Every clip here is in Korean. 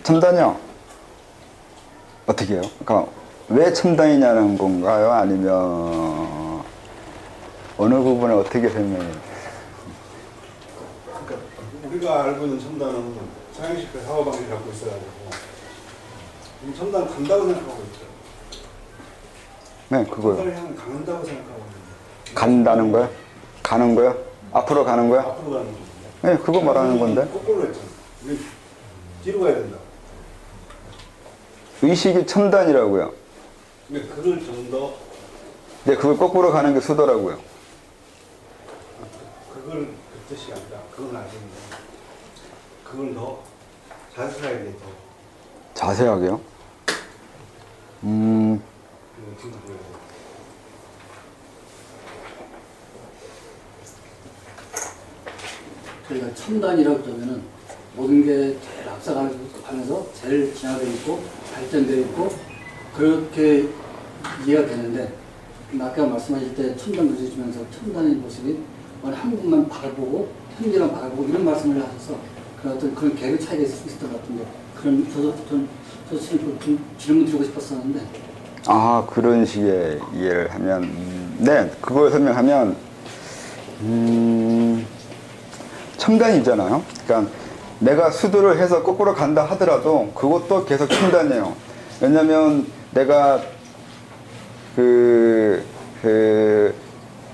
첨단이요? 어떻게 해요? 그러니까 왜 첨단이냐는 건가요? 아니면 어느 부분을 어떻게 설명해요? 그러니까 우리가 알고 있는 첨단은 서양식 사고 방식을 갖고 있어가지고 첨단 간다고 생각하고 있죠. 네, 그거요. 첨단을 향해 간다고 생각하고 있는데. 간다는 거요? 가는 거요? 앞으로 가는 거요? 앞으로 가는 건데. 네, 그거 말하는 건데. 거꾸로 했잖아. 우리 뒤로 가야 된다. 의식이 첨단이라고요. 근데 그걸 좀 더 근데 그걸 거꾸로 가는 게 수도라고요. 그걸 그 뜻이 아니라 그건 아닌데 그걸 더 자세하게 더 자세하게요? 어떻게 보여야 돼? 저희가 첨단이라고 그러면은 모든 게 제일 앞서가면서 제일 진화되어 있고 발전되어 있고 그렇게 이해가 되는데 아까 말씀하실 때 첨단 교수 주면서 첨단의 모습이 어느 한 군만 바라보고 현재만 바라보고 이런 말씀을 하셔서 그런 개그 차이가 있었던 것 같은데 그런 저도 좀 질문 드리고 싶었었는데 아, 그런 식의 이해를 하면 네, 그걸 설명하면 첨단이잖아요. 그러니까 내가 수도를 해서 거꾸로 간다 하더라도 그것도 계속 첨단이에요. 왜냐면 내가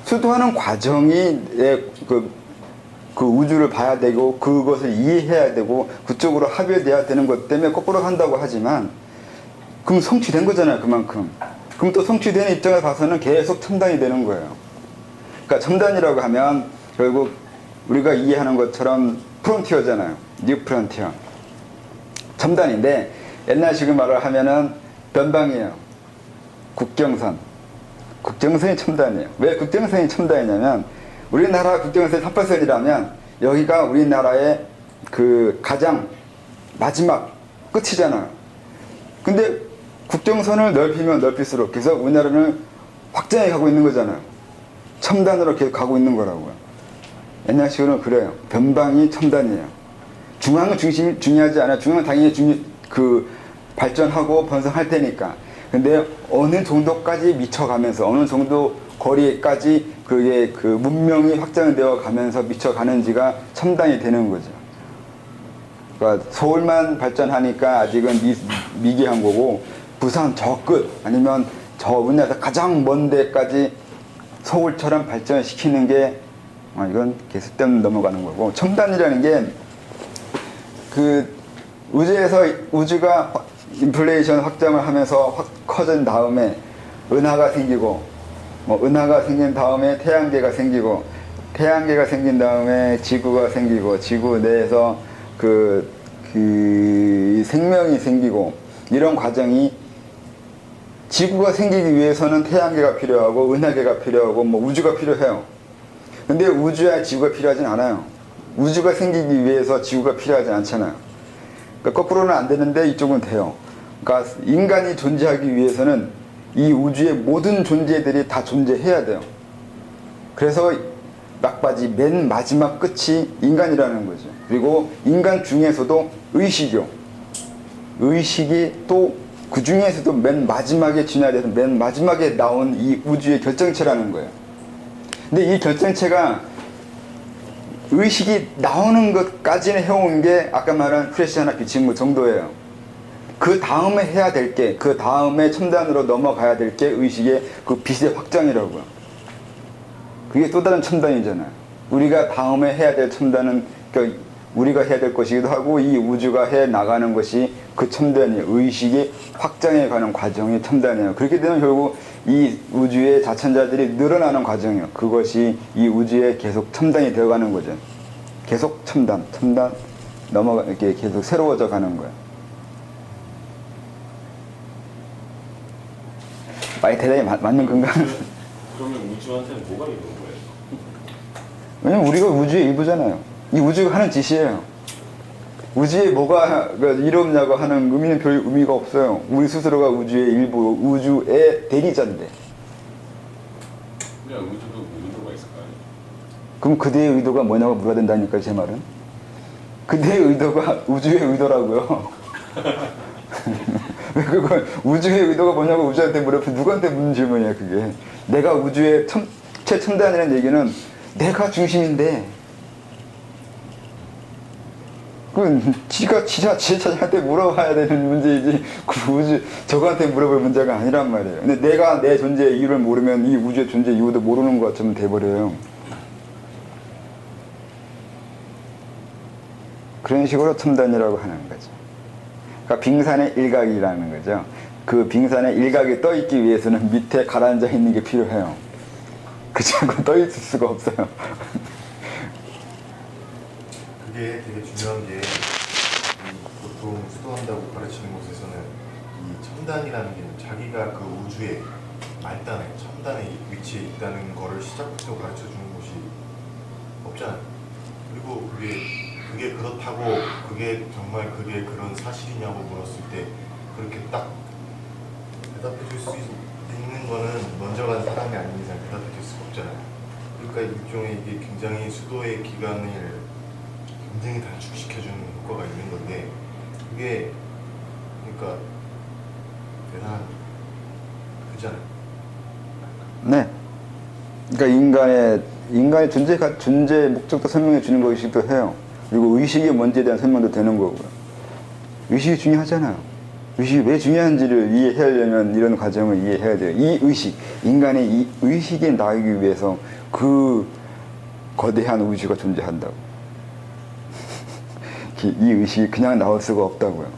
수도하는 과정이 그 우주를 봐야 되고 그것을 이해해야 되고 그쪽으로 합의돼야 되는 것 때문에 거꾸로 간다고 하지만 그럼 성취된 거잖아요. 그만큼. 그럼 또 성취된 입장에 봐서는 계속 첨단이 되는 거예요. 그러니까 첨단이라고 하면 결국 우리가 이해하는 것처럼 프론티어잖아요. 뉴 프론티어. 첨단인데 옛날식으로 말을 하면은 변방이에요. 국경선. 국경선이 첨단이에요. 왜 국경선이 첨단이냐면 우리나라 국경선이 38선이라면 여기가 우리나라의 그 가장 마지막 끝이잖아요. 근데 국경선을 넓히면 넓힐수록 계속 우리나라는 확장해 가고 있는 거잖아요. 첨단으로 계속 가고 있는 거라고요. 옛날식으로는 그래요. 변방이 첨단이에요. 중앙은 중심이 중요하지 않아요. 중앙은 당연히 발전하고 번성할 테니까. 근데 어느 정도까지 미쳐가면서 어느 정도 거리까지 그게 그 문명이 확장되어 가면서 미쳐가는지가 첨단이 되는 거죠. 그러니까 서울만 발전하니까 아직은 미개한 거고 부산 저 끝 아니면 저 우리나라에서 가장 먼 데까지 서울처럼 발전시키는 게 이건 계속되면 넘어가는 거고 첨단이라는 게 그 우주에서 우주가 인플레이션 확장을 하면서 확 커진 다음에 은하가 생기고 은하가 생긴 다음에 태양계가 생기고 태양계가 생긴 다음에 지구가 생기고 지구 내에서 그 생명이 생기고 이런 과정이 지구가 생기기 위해서는 태양계가 필요하고 은하계가 필요하고 우주가 필요해요. 근데 우주야 지구가 필요하진 않아요. 우주가 생기기 위해서 지구가 필요하진 않잖아요. 그러니까 거꾸로는 안 되는데 이쪽은 돼요. 그러니까 인간이 존재하기 위해서는 이 우주의 모든 존재들이 다 존재해야 돼요. 그래서 막바지 맨 마지막 끝이 인간이라는 거죠. 그리고 인간 중에서도 의식이 또 그 중에서도 맨 마지막에 진화돼서 맨 마지막에 나온 이 우주의 결정체라는 거예요. 근데 이 결정체가 의식이 나오는 것까지는 해온 게 아까 말한 프레시 하나 비친 것 정도예요. 그 다음에 해야 될 게, 그 다음에 첨단으로 넘어가야 될 게 의식의 그 빛의 확장이라고요. 그게 또 다른 첨단이잖아요. 우리가 다음에 해야 될 첨단은 그러니까 우리가 해야 될 것이기도 하고 이 우주가 해 나가는 것이 그 첨단이에요. 의식이 확장해 가는 과정이 첨단이에요. 그렇게 되면 결국 이 우주의 자천자들이 늘어나는 과정이에요. 그것이 이 우주에 계속 첨단이 되어가는 거죠. 계속 첨단 이렇게 계속 새로워져 가는 거예요. 많이 대단히 맞는 건가? 그러면 우주한테는 뭐가 이런 거예요? 왜냐면 우리가 우주의 일부잖아요. 이 우주가 하는 짓이에요. 우주에 뭐가 이롭냐고 하는 의미는 별 의미가 없어요. 우리 스스로가 우주의 일부, 우주의 대리자인데. 그냥 우주도 의도가 있을 거 아니에요? 그럼 그대의 의도가 뭐냐고 물어야 된다니까 제 말은. 그대의 의도가 우주의 의도라고요. 왜 그걸 우주의 의도가 뭐냐고 우주한테 물어보면 누구한테 묻는 질문이야 그게. 내가 우주의 최첨단이라는 얘기는 내가 중심인데 그건 지자체한테 물어봐야 되는 문제이지 그 우주 저거한테 물어볼 문제가 아니란 말이에요. 근데 내가 내 존재의 이유를 모르면 이 우주의 존재 이유도 모르는 것처럼 돼버려요. 그런 식으로 첨단이라고 하는 거죠. 그러니까 빙산의 일각이라는 거죠. 그 빙산의 일각이 떠 있기 위해서는 밑에 가라앉아 있는 게 필요해요. 그렇지 않고 떠 있을 수가 없어요. 그게 되게 중요한 게 보통 수도한다고 가르치는 곳에서는 이 첨단이라는 게 자기가 그 우주의 말단에 첨단의 위치에 있다는 거를 시작부터 가르쳐 주는 곳이 없잖아요. 그리고 그게 그렇다고 그게 정말 그게 그런 사실이냐고 물었을 때 그렇게 딱 대답해 줄 수 있는 거는 먼저 간 사람이 아닌 이상 대답해 줄 수가 없잖아요. 그러니까 일종의 이게 굉장히 수도의 기간을 굉장히 단축시켜주는 효과가 있는 건데 그게 그러니까 대단한 그잖아요. 네. 그러니까 인간의 존재 목적도 설명해 주는 것이기도 해요. 그리고 의식이 뭔지에 대한 설명도 되는 거고요. 의식이 중요하잖아요. 의식이 왜 중요한지를 이해하려면 이런 과정을 이해해야 돼요. 이 의식, 인간의 이 의식이 나오기 위해서 그 거대한 우주가 존재한다고. 이 의식이 그냥 나올 수가 없다고요.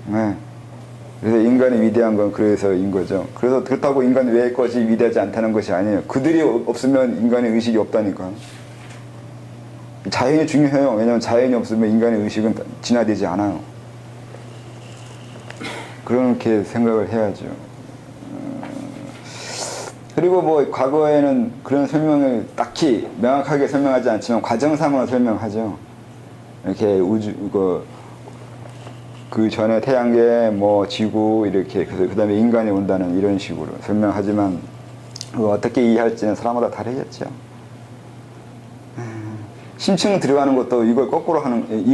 네. 그래서 인간이 위대한 건 그래서인 거죠. 그래서 그렇다고 인간 외의 것이 위대하지 않다는 것이 아니에요. 그들이 없으면 인간의 의식이 없다니까. 자연이 중요해요. 왜냐하면 자연이 없으면 인간의 의식은 진화되지 않아요. 그렇게 생각을 해야죠. 그리고 뭐 과거에는 그런 설명을 딱히 명확하게 설명하지 않지만 과정상으로 설명하죠. 이렇게 그 전에 태양계, 뭐 지구 이렇게 그 다음에 인간이 온다는 이런 식으로 설명하지만 어떻게 이해할지는 사람마다 다르겠죠. 심층 들어가는 것도 이걸 거꾸로 하는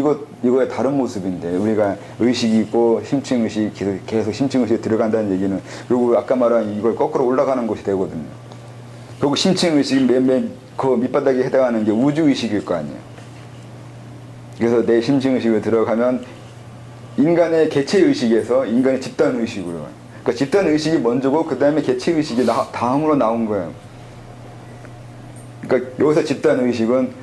이거의 다른 모습인데 우리가 의식이 있고 심층 의식이 계속 심층 의식이 들어간다는 얘기는 그리고 아까 말한 이걸 거꾸로 올라가는 것이 되거든요. 그리고 심층 의식이 그 밑바닥에 해당하는 게 우주 의식일 거 아니에요. 그래서 내 심층 의식을 들어가면 인간의 개체 의식에서 인간의 집단 의식으로. 그러니까 집단 의식이 먼저고 그 다음에 개체 의식이 다음으로 나온 거예요. 그러니까 여기서 집단 의식은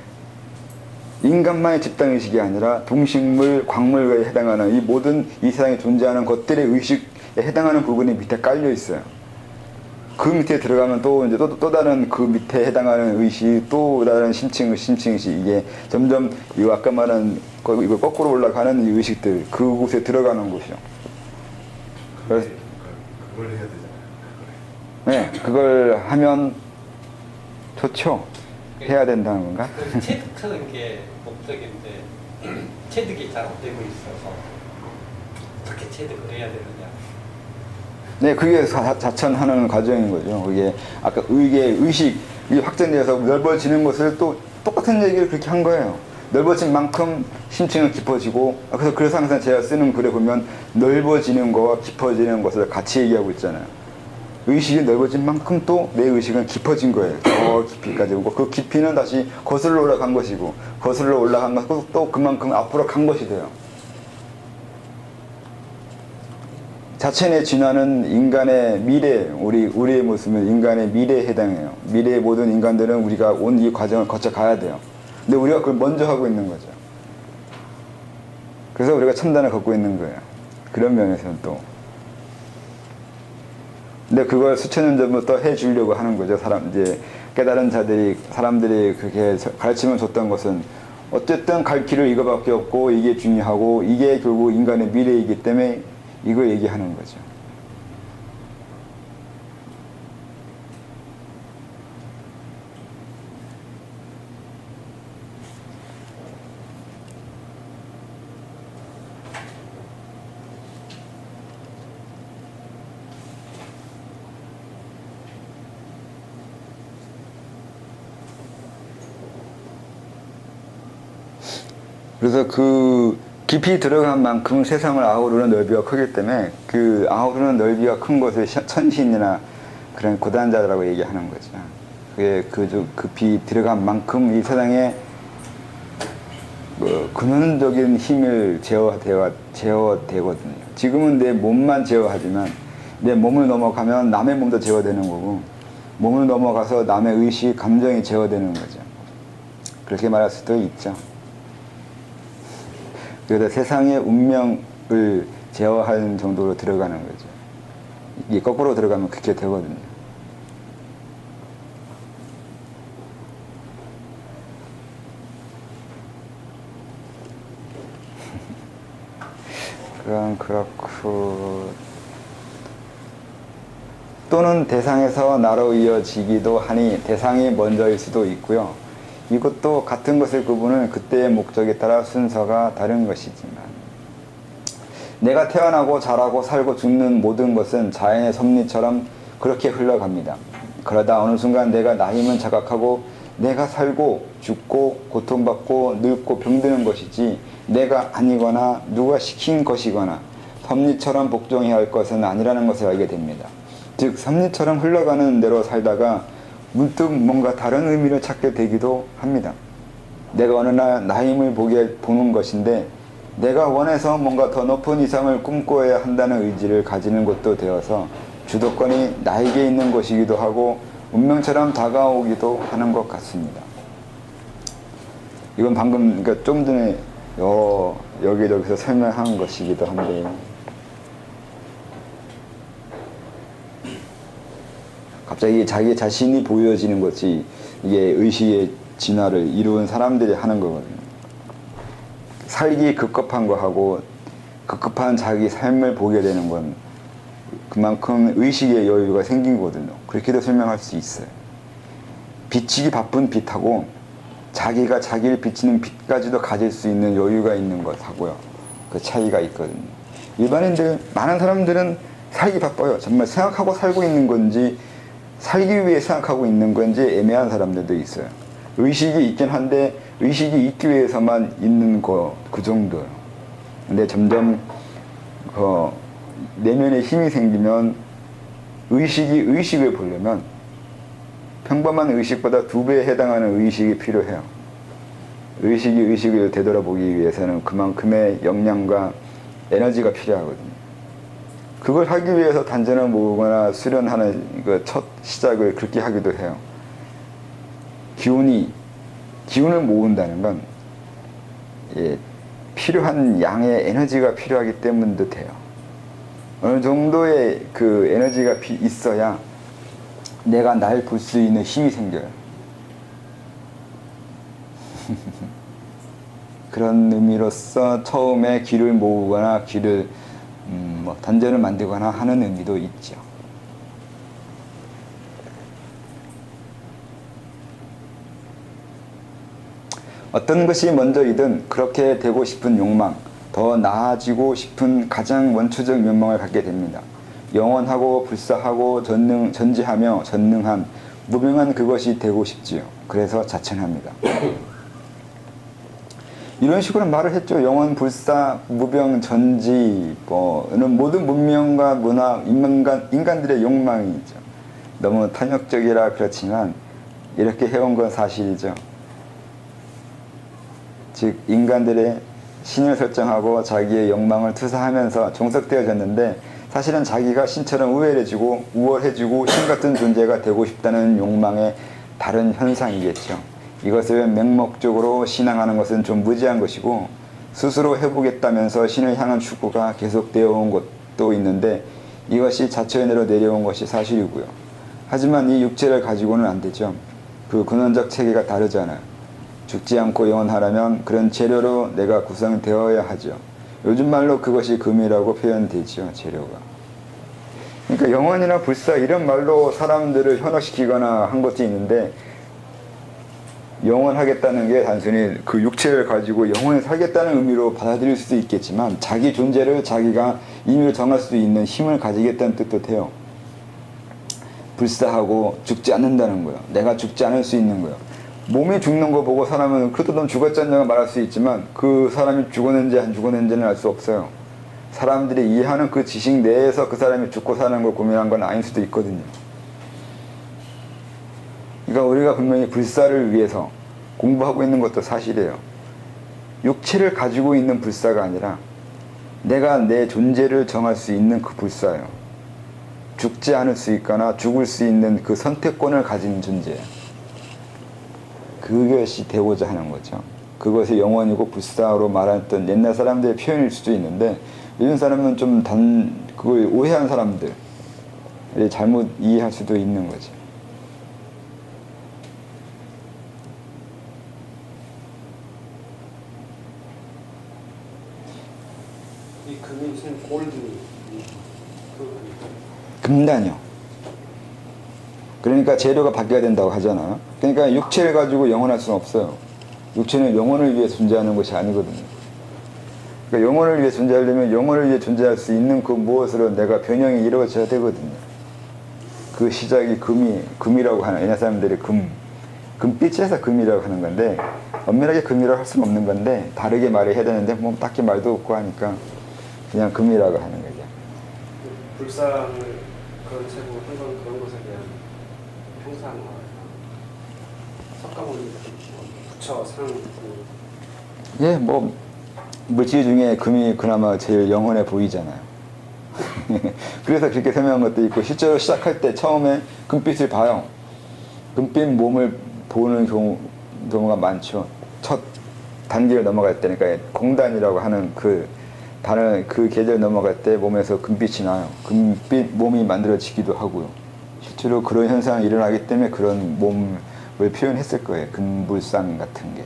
인간만의 집단 의식이 아니라 동식물, 광물에 해당하는 이 모든 이 세상에 존재하는 것들의 의식에 해당하는 부분이 밑에 깔려 있어요. 그 밑에 들어가면 또 이제 또 다른 그 밑에 해당하는 의식, 또 다른 심층 의식 이게 점점 이 아까 말한 이거 거꾸로 올라가는 이 의식들 그곳에 들어가는 곳이요. 그래서 그걸 해야 되잖아요. 네, 그걸 하면 좋죠. 해야 된다는 건가? 체득하는 게 목적인데 체득이 잘 안 되고 있어서 어떻게 체득을 해야 되느냐. 네, 그게 자천하는 과정인 거죠. 그게 아까 의식이 확장돼서 넓어지는 것을 또 똑같은 얘기를 그렇게 한 거예요. 넓어진 만큼 심층은 깊어지고 그래서 항상 제가 쓰는 글에 보면 넓어지는 거와 깊어지는 것을 같이 얘기하고 있잖아요. 의식이 넓어진 만큼 또 내 의식은 깊어진 거예요. 더 깊이까지 오고 그 깊이는 다시 거슬러 올라간 것이고 거슬러 올라간 것도 또 그만큼 앞으로 간 것이 돼요. 자체의 진화는 인간의 미래, 우리의 모습은 인간의 미래에 해당해요. 미래의 모든 인간들은 우리가 온 이 과정을 거쳐 가야 돼요. 근데 우리가 그걸 먼저 하고 있는 거죠. 그래서 우리가 첨단을 걷고 있는 거예요. 그런 면에서는 또. 근데 그걸 수천 년 전부터 해주려고 하는 거죠. 이제 깨달은 사람들이 그렇게 가르침을 줬던 것은 어쨌든 갈 길을 이거밖에 없고 이게 중요하고 이게 결국 인간의 미래이기 때문에 이거 얘기하는 거죠. 그래서 그 깊이 들어간 만큼 세상을 아우르는 넓이가 크기 때문에 그 아우르는 넓이가 큰 것을 천신이나 그런 고단자라고 얘기하는 거죠. 그게 그 깊이 들어간 만큼 이 세상에 뭐 근원적인 힘을 제어되거든요. 지금은 내 몸만 제어하지만 내 몸을 넘어가면 남의 몸도 제어되는 거고 몸을 넘어가서 남의 의식, 감정이 제어되는 거죠. 그렇게 말할 수도 있죠. 그래서 세상의 운명을 제어하는 정도로 들어가는 거죠. 이게 거꾸로 들어가면 그렇게 되거든요. 그럼 그렇고 또는 대상에서 나로 이어지기도 하니 대상이 먼저일 수도 있고요. 이것도 같은 것을 구분은 그때의 목적에 따라 순서가 다른 것이지만 내가 태어나고 자라고 살고 죽는 모든 것은 자연의 섭리처럼 그렇게 흘러갑니다. 그러다 어느 순간 내가 나임을 자각하고 내가 살고 죽고 고통받고 늙고 병드는 것이지 내가 아니거나 누가 시킨 것이거나 섭리처럼 복종해야 할 것은 아니라는 것을 알게 됩니다. 즉 섭리처럼 흘러가는 대로 살다가 문득 뭔가 다른 의미를 찾게 되기도 합니다. 내가 어느 날 나임을 보는 것인데 내가 원해서 뭔가 더 높은 이상을 꿈꿔야 한다는 의지를 가지는 것도 되어서 주도권이 나에게 있는 것이기도 하고 운명처럼 다가오기도 하는 것 같습니다. 이건 방금 그러니까 좀 전에 여기저기서 설명한 것이기도 한데 갑자기 자기 자신이 보여지는 것이 이게 의식의 진화를 이루은 사람들이 하는 거거든요. 살기 급급한 거하고 급급한 자기 삶을 보게 되는 건 그만큼 의식의 여유가 생긴 거거든요. 그렇게도 설명할 수 있어요. 비치기 바쁜 빛하고 자기가 자기를 비치는 빛까지도 가질 수 있는 여유가 있는 것하고요. 그 차이가 있거든요. 일반인들, 많은 사람들은 살기 바빠요. 정말 생각하고 살고 있는 건지 살기 위해 생각하고 있는 건지 애매한 사람들도 있어요. 의식이 있긴 한데 의식이 있기 위해서만 있는 그 정도예요. 근데 점점 내면에 힘이 생기면 의식이 의식을 보려면 평범한 의식보다 2배에 해당하는 의식이 필요해요. 의식이 의식을 되돌아보기 위해서는 그만큼의 역량과 에너지가 필요하거든요. 그걸 하기 위해서 단전을 모으거나 수련하는 첫 시작을 그렇게 하기도 해요. 기운을 모은다는 건 필요한 양의 에너지가 필요하기 때문도 돼요. 어느 정도의 그 에너지가 있어야 내가 날 볼 수 있는 힘이 생겨요. 그런 의미로서 처음에 기를 모으거나 단전을 만들거나 하는 의미도 있죠. 어떤 것이 먼저이든 그렇게 되고 싶은 욕망, 더 나아지고 싶은 가장 원초적 욕망을 갖게 됩니다. 영원하고 불사하고 전지하며 전능한 무명한 그것이 되고 싶지요. 그래서 자천합니다. 이런 식으로 말을 했죠. 영원, 불사, 무병, 전지, 모든 문명과 문화, 인간들의 욕망이죠. 너무 탐욕적이라 그렇지만 이렇게 해온 건 사실이죠. 즉 인간들의 신을 설정하고 자기의 욕망을 투사하면서 종속되어졌는데 사실은 자기가 신처럼 우월해지고 신 같은 존재가 되고 싶다는 욕망의 다른 현상이겠죠. 이것을 맹목적으로 신앙하는 것은 좀 무지한 것이고 스스로 해보겠다면서 신을 향한 추구가 계속되어 온 것도 있는데 이것이 자처연애로 내려온 것이 사실이고요. 하지만 이 육체를 가지고는 안 되죠. 그 근원적 체계가 다르잖아요. 죽지 않고 영원하려면 그런 재료로 내가 구성되어야 하죠. 요즘 말로 그것이 금이라고 표현되죠. 재료가. 그러니까 영원이나 불사 이런 말로 사람들을 현혹시키거나 한 것도 있는데 영원하겠다는 게 단순히 그 육체를 가지고 영원히 살겠다는 의미로 받아들일 수도 있겠지만 자기 존재를 자기가 임의로 정할 수 있는 힘을 가지겠다는 뜻도 돼요. 불사하고 죽지 않는다는 거예요. 내가 죽지 않을 수 있는 거예요. 몸이 죽는 거 보고 사람은 그래도 넌 죽었잖냐고 말할 수 있지만 그 사람이 죽었는지 안 죽었는지는 알 수 없어요. 사람들이 이해하는 그 지식 내에서 그 사람이 죽고 사는 걸 고민한 건 아닐 수도 있거든요. 그러니까 우리가 분명히 불사를 위해서 공부하고 있는 것도 사실이에요. 육체를 가지고 있는 불사가 아니라 내가 내 존재를 정할 수 있는 그 불사예요. 죽지 않을 수 있거나 죽을 수 있는 그 선택권을 가진 존재예요. 그것이 되고자 하는 거죠. 그것이 영원이고 불사로 말했던 옛날 사람들의 표현일 수도 있는데 요즘 사람은 좀 그걸 오해한 사람들 잘못 이해할 수도 있는 거죠. 이 금이 무슨 골드 금단이요. 그러니까 재료가 바뀌어야 된다고 하잖아요. 그러니까 육체를 가지고 영원할 수는 없어요. 육체는 영혼을 위해 존재하는 것이 아니거든요. 그러니까 영혼을 위해 존재하려면 영혼을 위해 존재할 수 있는 그 무엇으로 내가 변형이 이루어져야 되거든요. 그 시작이 금이라고 하는 옛날 사람들이 금빛에서 금이라고 하는 건데 엄밀하게 금이라고 할 수는 없는 건데 다르게 말을 해야 되는데 뭐 딱히 말도 없고 하니까 그냥 금이라고 하는 거죠. 불상을 그런 책으로 한건 그런 것에 대한 형상화 석가모니 부처 상 예, 뭐 물질 중에 금이 그나마 제일 영원해 보이잖아요. 그래서 그렇게 설명한 것도 있고 실제로 시작할 때 처음에 금빛을 봐요. 금빛 몸을 보는 경우가 많죠. 첫 단계를 넘어갈 때니까 공단이라고 하는 그 계절 넘어갈 때 몸에서 금빛이 나요. 금빛 몸이 만들어지기도 하고요. 실제로 그런 현상이 일어나기 때문에 그런 몸을 표현했을 거예요. 금불상 같은 게.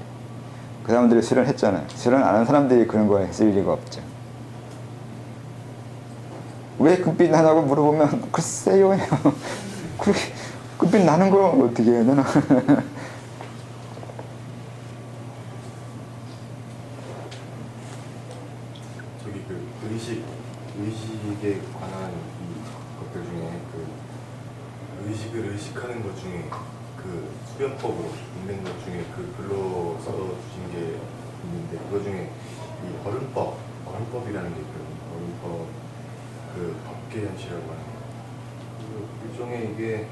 그 사람들이 실현했잖아요. 실현 안 한 사람들이 그런 걸 했을 리가 없죠. 왜 금빛 나냐고 물어보면 글쎄요. 그렇게 금빛 나는 거 어떻게 해야 되나. 저기 그 의식에 관한 것들 중에 그 의식을 의식하는 것 중에 그 수변법으로 있는 것 중에 그 글로 써주신 게 있는데 그거 중에 이 얼음법이라는 게 있거든요. 얼음법 그 법계현실이라고 하는 거. 그 일종의 이게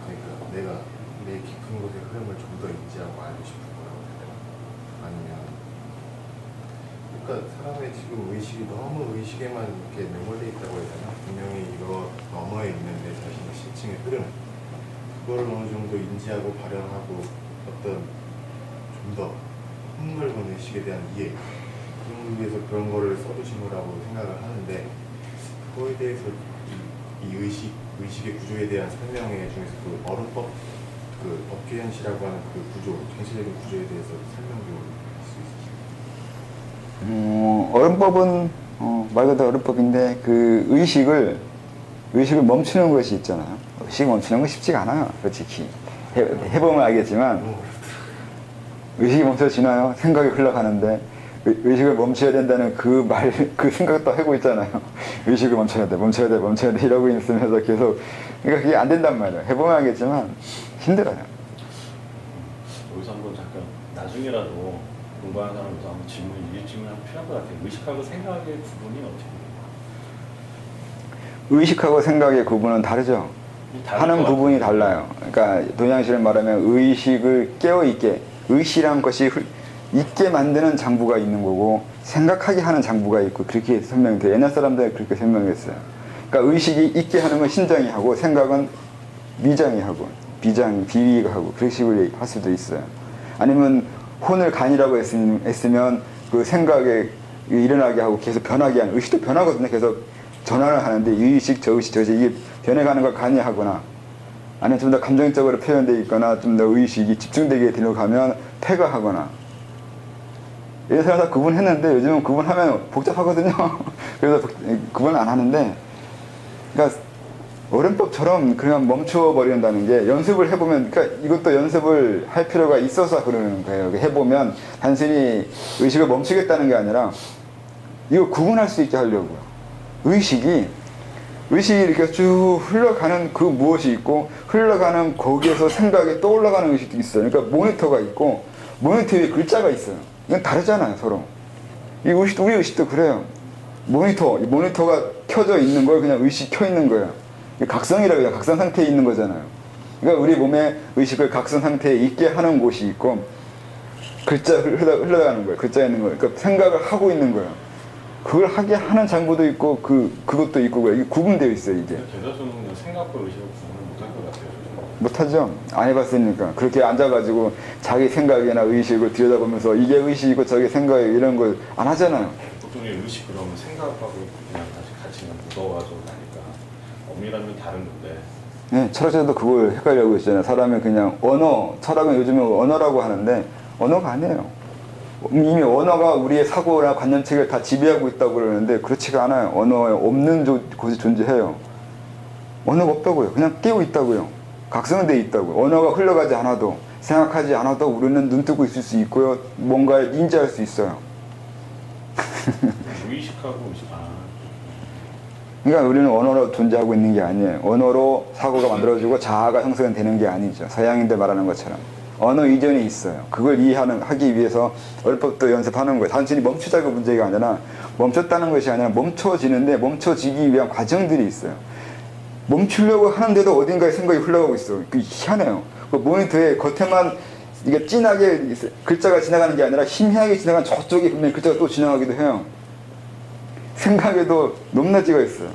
그러니까 내가 내 깊은 곳의 흐름을 좀 더 인지하고 알고 싶은 거라고 해야 되나? 아니면 그러니까 사람의 지금 의식이 너무 의식에만 이렇게 매몰려 있다고 해야 되나? 분명히 이거 너머에 있는 내 자신의 심층의 흐름 그거를 어느 정도 인지하고 발현하고 어떤 좀 더 폭넓은 의식에 대한 이해 그런 위해서 그런 거를 써두신 거라고 생각을 하는데 그거에 대해서 이 의식의 구조에 대한 설명회 중에서 그 얼음법 그 법계현실이라고 하는 그 구조 전체적인 구조에 대해서 설명 좀 할 수 있으실까요? 얼음법은 말 그대로 얼음법인데 그 의식을 멈추는 것이 있잖아요. 의식을 멈추는 건 쉽지가 않아요. 솔직히 해보면 알겠지만 의식이 멈춰지나요? 생각이 흘러가는데 의식을 멈춰야 된다는 그 생각도 하고 있잖아요. 의식을 멈춰야 돼 이러고 있으면서 계속 그러니까 그게 안 된단 말이에요. 해보면 알겠지만 힘들어요. 여기서 한번 잠깐 나중에라도 공부하는 사람부터 한번 이 질문 한번 필요한 것 같아요. 의식하고 생각의 구분이 어떻게 돼요? 의식하고 생각의 구분은 다르죠. 하는 부분이 달라요. 그러니까 동양식을 말하면 의식을 깨어있게 의식이란 것이 있게 만드는 장부가 있는 거고 생각하게 하는 장부가 있고 그렇게 설명이 돼요. 옛날 사람들이 그렇게 설명했어요. 그러니까 의식이 있게 하는 건 신장이 하고 생각은 미장이 하고 비위가 하고 그런 식으로 할 수도 있어요. 아니면 혼을 간이라고 했으면 그 생각에 일어나게 하고 계속 변하게 하는 의식도 변하거든요. 계속 전환을 하는데 이 의식 저 의식 이게 변해가는 걸 간이 하거나 아니면 좀 더 감정적으로 표현되어 있거나 좀 더 의식이 집중되게 들어가면 폐가하거나 이런 사람 다 구분했는데 요즘은 구분하면 복잡하거든요. 그래서 구분 안 하는데 그러니까 어른법처럼 그냥 멈춰버린다는 게 연습을 해보면 그러니까 이것도 연습을 할 필요가 있어서 그러는 거예요. 해보면 단순히 의식을 멈추겠다는 게 아니라 이거 구분할 수 있게 하려고요. 의식이 의식이 이렇게 쭉 흘러가는 그 무엇이 있고 흘러가는 거기에서 생각이 또 올라가는 의식도 있어요. 그러니까 모니터가 있고 모니터 위에 글자가 있어요. 이건 다르잖아요, 서로. 이 의식도, 우리 의식도 그래요. 모니터가 켜져 있는 걸 그냥 의식 켜 있는 거예요. 각성이라고 해요. 각성 상태에 있는 거잖아요. 그러니까 우리 몸에 의식을 각성 상태에 있게 하는 곳이 있고 글자 흘러가는 거예요. 글자 있는 거예요. 그러니까 생각을 하고 있는 거예요. 그걸 하게 하는 장부도 있고 그것도 있고 이게 구분되어 있어요. 이게 대다수는 그냥 생각과 의식을 구분을 못할 것 같아요. 못하죠. 안 해봤으니까. 그렇게 앉아가지고 자기 생각이나 의식을 들여다보면서 이게 의식이고 저게 생각이고 이런 걸 안 하잖아요. 보통 의식 그러면 생각하고 그냥 같이 그냥 묻어가지고 나니까 엄밀하면 다른 건데. 네, 철학자도 그걸 헷갈려하고 있잖아요. 사람이 그냥 철학은 요즘에 언어라고 하는데 언어가 아니에요. 이미 언어가 우리의 사고나 관념체계를 다 지배하고 있다고 그러는데 그렇지가 않아요. 언어에 없는 곳이 존재해요. 언어가 없다고요. 그냥 깨어 있다고요. 각성되어 있다고요. 언어가 흘러가지 않아도 생각하지 않아도 우리는 눈 뜨고 있을 수 있고요. 뭔가를 인지할 수 있어요. 무의식하고 의식. 그러니까 우리는 언어로 존재하고 있는 게 아니에요. 언어로 사고가 만들어지고 자아가 형성되는 게 아니죠. 서양인들 말하는 것처럼. 언어 이전에 있어요. 그걸 하기 위해서 어법도 연습하는 거예요. 단순히 멈추자가 문제가 아니라 멈췄다는 것이 아니라 멈춰지는데 멈춰지기 위한 과정들이 있어요. 멈추려고 하는데도 어딘가에 생각이 흘러가고 있어. 그 희한해요. 그 모니터에 겉에만 이게 진하게 글자가 지나가는 게 아니라 희미하게 지나간 저쪽에 분명히 글자가 또 지나가기도 해요. 생각에도 높낮이가 있어요.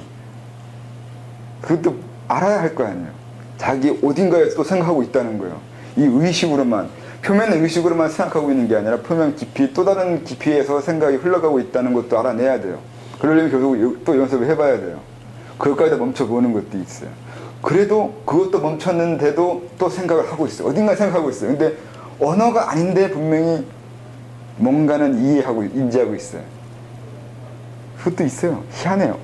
그것도 알아야 할 거 아니에요. 자기 어딘가에서 또 생각하고 있다는 거예요. 이 의식으로만, 표면의 의식으로만 생각하고 있는 게 아니라 표면 깊이, 또 다른 깊이에서 생각이 흘러가고 있다는 것도 알아내야 돼요. 그러려면 결국 또 연습을 해봐야 돼요. 그것까지 멈춰보는 것도 있어요. 그래도 그것도 멈췄는데도 또 생각을 하고 있어요. 어딘가 생각하고 있어요. 근데 언어가 아닌데 분명히 뭔가는 이해하고, 인지하고 있어요. 그것도 있어요. 희한해요.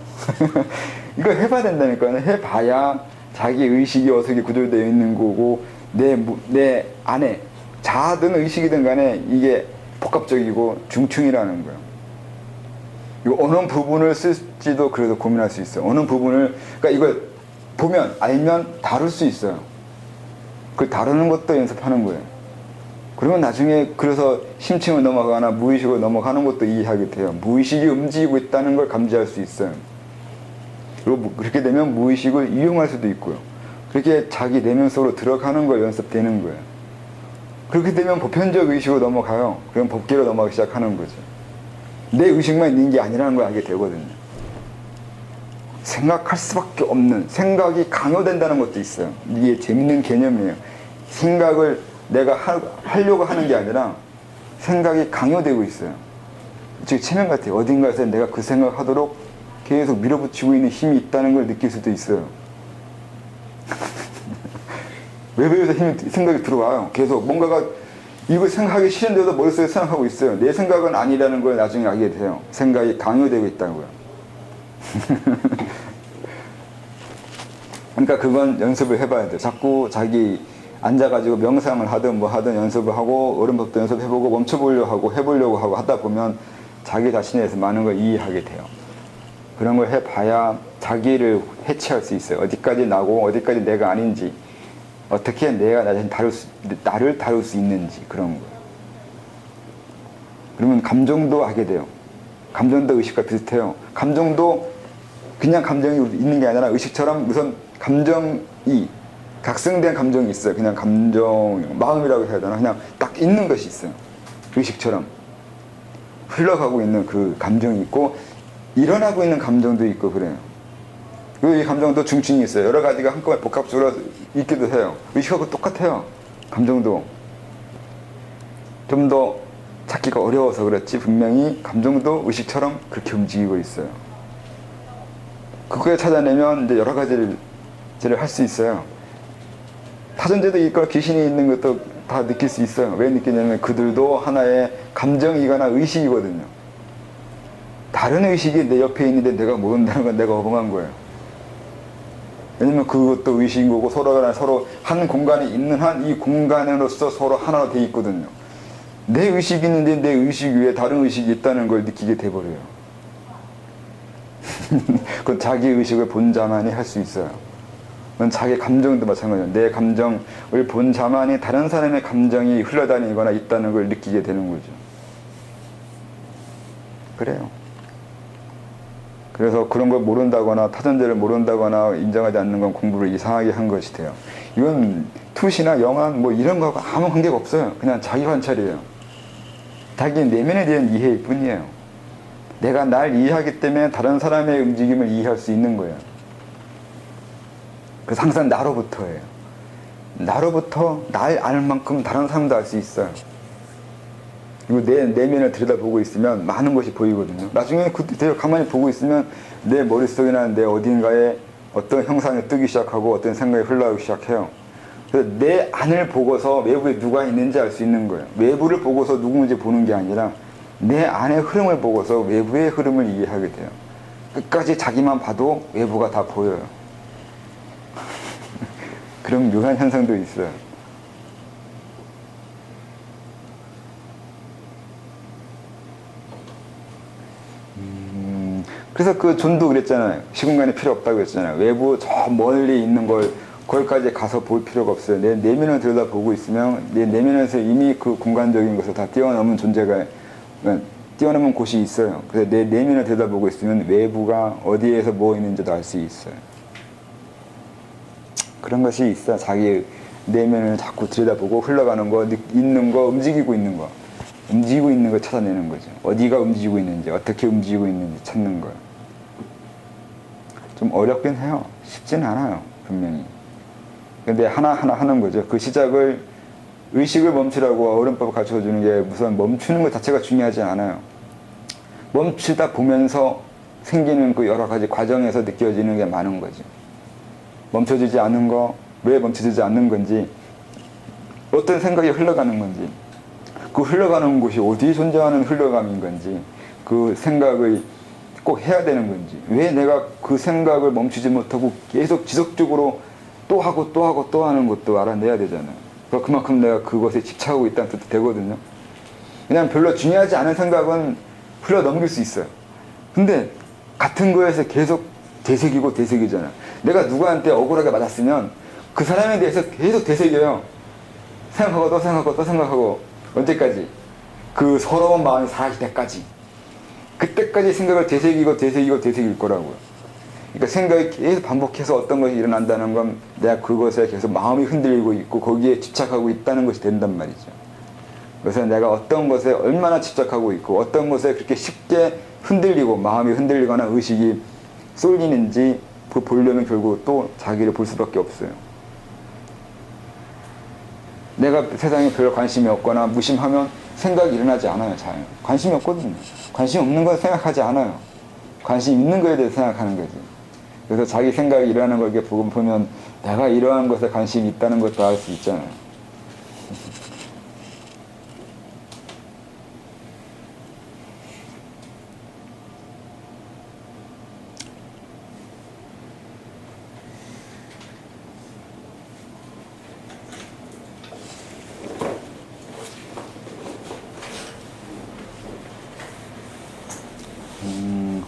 이거 해봐야 된다니까요. 해봐야 자기 의식이 어떻게 구조되어 있는 거고, 내 안에, 자아든 의식이든 간에 이게 복합적이고 중충이라는 거예요. 이 어느 부분을 쓸지도 그래도 고민할 수 있어요. 어느 부분을, 그러니까 이걸 보면, 알면 다룰 수 있어요. 그걸 다루는 것도 연습하는 거예요. 그러면 나중에 그래서 심층을 넘어가거나 무의식으로 넘어가는 것도 이해하게 돼요. 무의식이 움직이고 있다는 걸 감지할 수 있어요. 그리고 그렇게 되면 무의식을 이용할 수도 있고요. 그렇게 자기 내면 속으로 들어가는 걸 연습되는 거예요. 그렇게 되면 보편적 의식으로 넘어가요. 그럼 법계로 넘어가기 시작하는 거죠. 내 의식만 있는 게 아니라는 걸 알게 되거든요. 생각할 수밖에 없는, 생각이 강요된다는 것도 있어요. 이게 재밌는 개념이에요. 생각을 내가 하려고 하는 게 아니라 생각이 강요되고 있어요. 즉 체면 같아요. 어딘가에서 내가 그 생각하도록 계속 밀어붙이고 있는 힘이 있다는 걸 느낄 수도 있어요. 외부에서 생각이 들어와요. 계속 뭔가가 이걸 생각하기 싫은데도 머릿속에 생각하고 있어요. 내 생각은 아니라는 걸 나중에 알게 돼요. 생각이 강요되고 있다고요. 그러니까 그건 연습을 해봐야 돼요. 자꾸 자기 앉아가지고 명상을 하든 뭐 하든 연습을 하고 어른법도 연습해보고 멈춰보려고 하고 해보려고 하고 하다 보면 자기 자신에 대해서 많은 걸 이해하게 돼요. 그런 걸 해봐야 자기를 해체할 수 있어요. 어디까지 나고 어디까지 내가 아닌지, 어떻게 내가 나를 다룰 수 있는지, 그런 거예요. 그러면 감정도 하게 돼요. 감정도 의식과 비슷해요. 감정도 그냥 감정이 있는 게 아니라 의식처럼 우선 감정이, 각성된 감정이 있어요. 그냥 감정, 마음이라고 해야 되나? 그냥 딱 있는 것이 있어요. 의식처럼 흘러가고 있는 그 감정이 있고 일어나고 있는 감정도 있고 그래요. 그리고 이 감정도 중증이 있어요. 여러 가지가 한꺼번에 복합적으로 있기도 해요. 의식하고 똑같아요. 감정도. 좀 더 찾기가 어려워서 그렇지 분명히 감정도 의식처럼 그렇게 움직이고 있어요. 그거에 찾아내면 이제 여러 가지를 할 수 있어요. 타전제도 있고 귀신이 있는 것도 다 느낄 수 있어요. 왜 느끼냐면 그들도 하나의 감정이거나 의식이거든요. 다른 의식이 내 옆에 있는데 내가 모른다는 건 내가 어벙한 거예요. 왜냐면 그것도 의식인 거고 서로 한 공간에 있는 한 이 공간으로서 서로 하나로 돼 있거든요. 내 의식이 있는데 내 의식 위에 다른 의식이 있다는 걸 느끼게 돼버려요. 그건 자기 의식을 본 자만이 할 수 있어요. 그건 자기 감정도 마찬가지예요. 내 감정을 본 자만이 다른 사람의 감정이 흘러다니거나 있다는 걸 느끼게 되는 거죠. 그래요. 그래서 그런 걸 모른다거나 타전제를 모른다거나 인정하지 않는 건 공부를 이상하게 한 것이 돼요. 이건 투시나 영안 뭐 이런 거하고 아무 관계가 없어요. 그냥 자기 관찰이에요. 자기 내면에 대한 이해일 뿐이에요. 내가 날 이해하기 때문에 다른 사람의 움직임을 이해할 수 있는 거예요. 그래서 항상 나로부터예요. 나로부터 날 아는 만큼 다른 사람도 알 수 있어요. 그리고 내 내면을 들여다보고 있으면 많은 것이 보이거든요. 나중에 그때 가만히 보고 있으면 내 머릿속이나 내 어딘가에 어떤 형상이 뜨기 시작하고 어떤 생각이 흘러가기 시작해요. 그래서 내 안을 보고서 외부에 누가 있는지 알 수 있는 거예요. 외부를 보고서 누구인지 보는 게 아니라 내 안의 흐름을 보고서 외부의 흐름을 이해하게 돼요. 끝까지 자기만 봐도 외부가 다 보여요. 그런 묘한 현상도 있어요. 그래서 그 존도 그랬잖아요. 시공간이 필요 없다고 그랬잖아요. 외부 저 멀리 있는 걸 거기까지 가서 볼 필요가 없어요. 내 내면을 들여다보고 있으면 내 내면에서 이미 그 공간적인 것을 다 뛰어넘은 존재가, 뛰어넘은 곳이 있어요. 그래서 내 내면을 들여다보고 있으면 외부가 어디에서 뭐 있는지도 알 수 있어요. 그런 것이 있어. 자기 내면을 자꾸 들여다보고 흘러가는 거, 있는 거, 움직이고 있는 거. 움직이고 있는 걸 찾아내는 거죠. 어디가 움직이고 있는지, 어떻게 움직이고 있는지 찾는 거예요. 좀 어렵긴 해요. 쉽진 않아요. 분명히. 근데 하나하나 하는 거죠. 그 시작을 의식을 멈추라고 어른법을 가르쳐주는 게 우선 멈추는 것 자체가 중요하지 않아요. 멈추다 보면서 생기는 그 여러 가지 과정에서 느껴지는 게 많은 거죠. 멈춰지지 않은 거, 왜 멈춰지지 않는 건지, 어떤 생각이 흘러가는 건지, 그 흘러가는 곳이 어디에 존재하는 흘러감인 건지, 그 생각을 꼭 해야 되는 건지, 왜 내가 그 생각을 멈추지 못하고 계속 지속적으로 또 하고 또 하고 또 하는 것도 알아내야 되잖아요. 그러니까 그만큼 내가 그것에 집착하고 있다는 뜻도 되거든요. 그냥 별로 중요하지 않은 생각은 흘러 넘길 수 있어요. 근데 같은 거에서 계속 되새기고 되새기잖아요. 내가 누구한테 억울하게 맞았으면 그 사람에 대해서 계속 되새겨요. 생각하고 또 생각하고 또 생각하고. 언제까지? 그 서러운 마음이 사라질 때까지. 그때까지 생각을 되새기고 되새기고 되새길 거라고요. 그러니까 생각이 계속 반복해서 어떤 것이 일어난다는 건 내가 그것에 계속 마음이 흔들리고 있고 거기에 집착하고 있다는 것이 된단 말이죠. 그래서 내가 어떤 것에 얼마나 집착하고 있고 어떤 것에 그렇게 쉽게 흔들리고 마음이 흔들리거나 의식이 쏠리는지 보려면 결국 또 자기를 볼 수밖에 없어요. 내가 세상에 별 관심이 없거나 무심하면 생각이 일어나지 않아요. 잘 관심이 없거든요. 관심 없는 걸 생각하지 않아요. 관심 있는 거에 대해서 생각하는 거지. 그래서 자기 생각이 일어나는 걸 이렇게 보면 내가 이러한 것에 관심이 있다는 것도 알 수 있잖아요.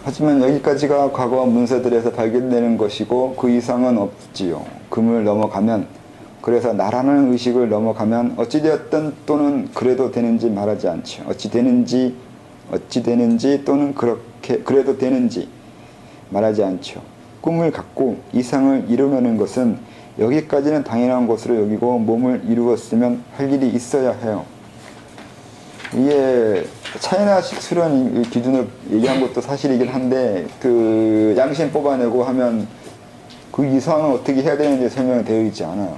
하지만 여기까지가 과거 문서들에서 발견되는 것이고 그 이상은 없지요. 금을 넘어가면, 그래서 나라는 의식을 넘어가면 어찌되었든 또는 그래도 되는지 말하지 않죠. 어찌 되는지 또는 그래도 되는지 말하지 않죠. 꿈을 갖고 이상을 이루려는 것은 여기까지는 당연한 것으로 여기고 몸을 이루었으면 할 일이 있어야 해요. 이게 차이나식 수련 기준을 얘기한 것도 사실이긴 한데 그 양심 뽑아내고 하면 그 이상은 어떻게 해야 되는지 설명이 되어 있지 않아요.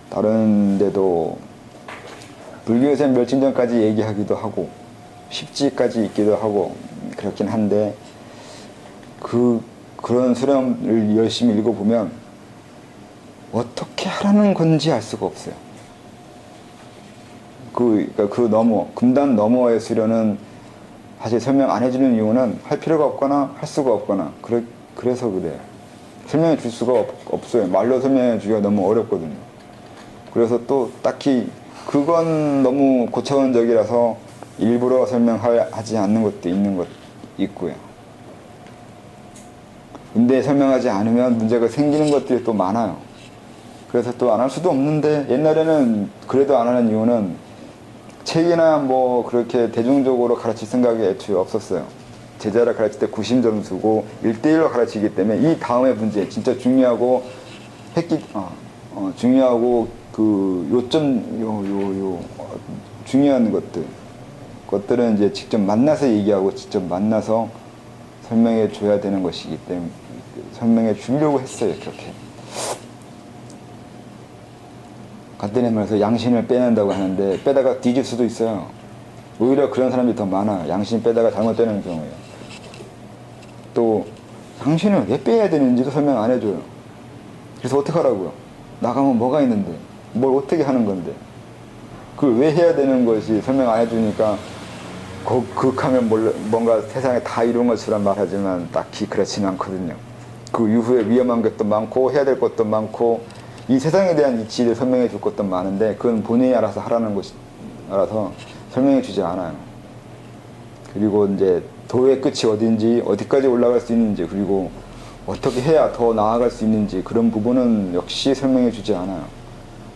다른 데도 불교에서는 멸칭전까지 얘기하기도 하고 십지까지 있기도 하고 그렇긴 한데 그런 수련을 열심히 읽어보면 어떻게 하라는 건지 알 수가 없어요. 그러니까 금단 너머의 수련은 사실 설명 안 해주는 이유는 할 필요가 없거나 할 수가 없거나 그래서 그래요. 설명해 줄 수가 없어요. 말로 설명해 주기가 너무 어렵거든요. 그래서 또 딱히 그건 너무 고차원적이라서 일부러 설명하지 않는 것도 있고요. 근데 설명하지 않으면 문제가 생기는 것들이 또 많아요. 그래서 또 안 할 수도 없는데, 옛날에는 그래도 안 하는 이유는 책이나 뭐 그렇게 대중적으로 가르칠 생각이 애초에 없었어요. 제자를 가르칠 때 90점수고 1대1로 가르치기 때문에 이 다음의 문제, 진짜 중요하고 중요하고 그 중요한 것들은 이제 직접 만나서 얘기하고 직접 만나서 설명해 줘야 되는 것이기 때문에 설명해 주려고 했어요. 그렇게 간단히 말해서 양심을 빼낸다고 하는데 빼다가 뒤질 수도 있어요. 오히려 그런 사람이 더 많아요. 양심 빼다가 잘못 빼는 경우에요. 또 양심을 왜 빼야 되는지도 설명 안 해줘요. 그래서 어떻게 하라고요? 나가면 뭐가 있는데, 뭘 어떻게 하는 건데, 그걸 왜 해야 되는 것이 설명 안 해주니까 극하면 뭔가 세상에 다 이룬 것처럼 말하지만 딱히 그렇지는 않거든요. 그 이후에 위험한 것도 많고 해야 될 것도 많고 이 세상에 대한 이치를 설명해 줄 것도 많은데 그건 본인이 알아서 하라는 것이 알아서 설명해 주지 않아요. 그리고 이제 도의 끝이 어딘지, 어디까지 올라갈 수 있는지, 그리고 어떻게 해야 더 나아갈 수 있는지 그런 부분은 역시 설명해 주지 않아요.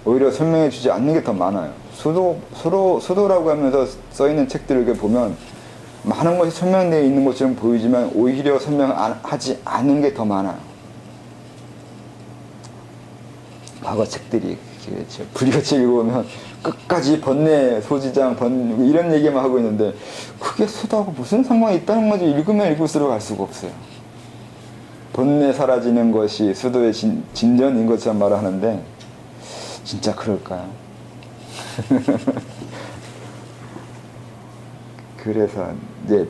오히려 설명해 주지 않는 게 더 많아요. 수도라고 하면서 써 있는 책들을 이렇게 보면 많은 것이 설명되어 있는 것처럼 보이지만 오히려 설명하지 않은 게 더 많아요. 과거 책들이 불이같이 읽어보면 끝까지 번뇌, 소지장, 이런 얘기만 하고 있는데 그게 수도하고 무슨 상관이 있다는 거지. 읽으면 읽을수록 알 수가 없어요. 번뇌 사라지는 것이 수도의 진전인 것처럼 말하는데 진짜 그럴까요? 그래서 이제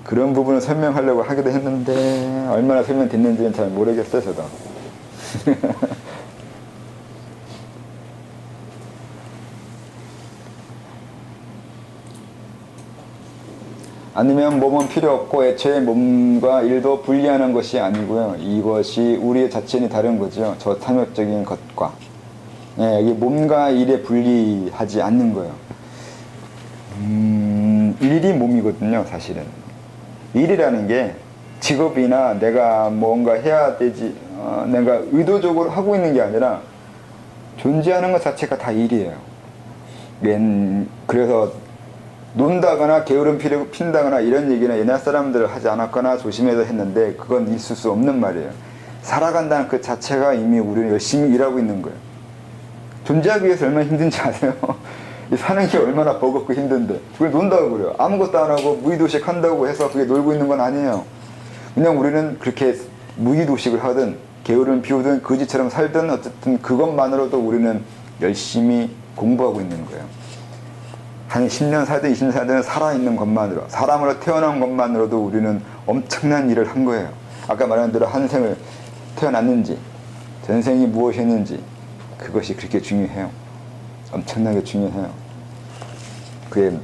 그런 부분을 설명하려고 하기도 했는데 얼마나 설명됐는지는 잘 모르겠어요, 저도. 아니면 몸은 필요 없고 애초에 몸과 일도 분리하는 것이 아니고요. 이것이 우리의 자체는 다른 거죠. 저 탐욕적인 것과. 예, 여기 몸과 일에 분리하지 않는 거예요. 일이 몸이거든요, 사실은. 일이라는 게 직업이나 내가 뭔가 해야 되지, 내가 의도적으로 하고 있는 게 아니라 존재하는 것 자체가 다 일이에요. 그래서 논다거나 게으름 핀다거나 이런 얘기는 옛날 사람들은 하지 않았거나 조심해서 했는데 그건 있을 수 없는 말이에요. 살아간다는 그 자체가 이미 우리는 열심히 일하고 있는 거예요. 존재하기 위해서 얼마나 힘든지 아세요? 사는 게 얼마나 버겁고 힘든데 그걸 논다고 그래요. 아무것도 안 하고 무의도식 한다고 해서 그게 놀고 있는 건 아니에요. 그냥 우리는 그렇게 무의도식을 하든 게으름 피우든 거지처럼 살든 어쨌든 그것만으로도 우리는 열심히 공부하고 있는 거예요. 한 10년 살든 20년 살든 살아있는 것만으로, 사람으로 태어난 것만으로도 우리는 엄청난 일을 한 거예요. 아까 말한 대로 한 생을 태어났는지 전생이 무엇이었는지 그것이 그렇게 중요해요. 엄청나게 중요해요. 그게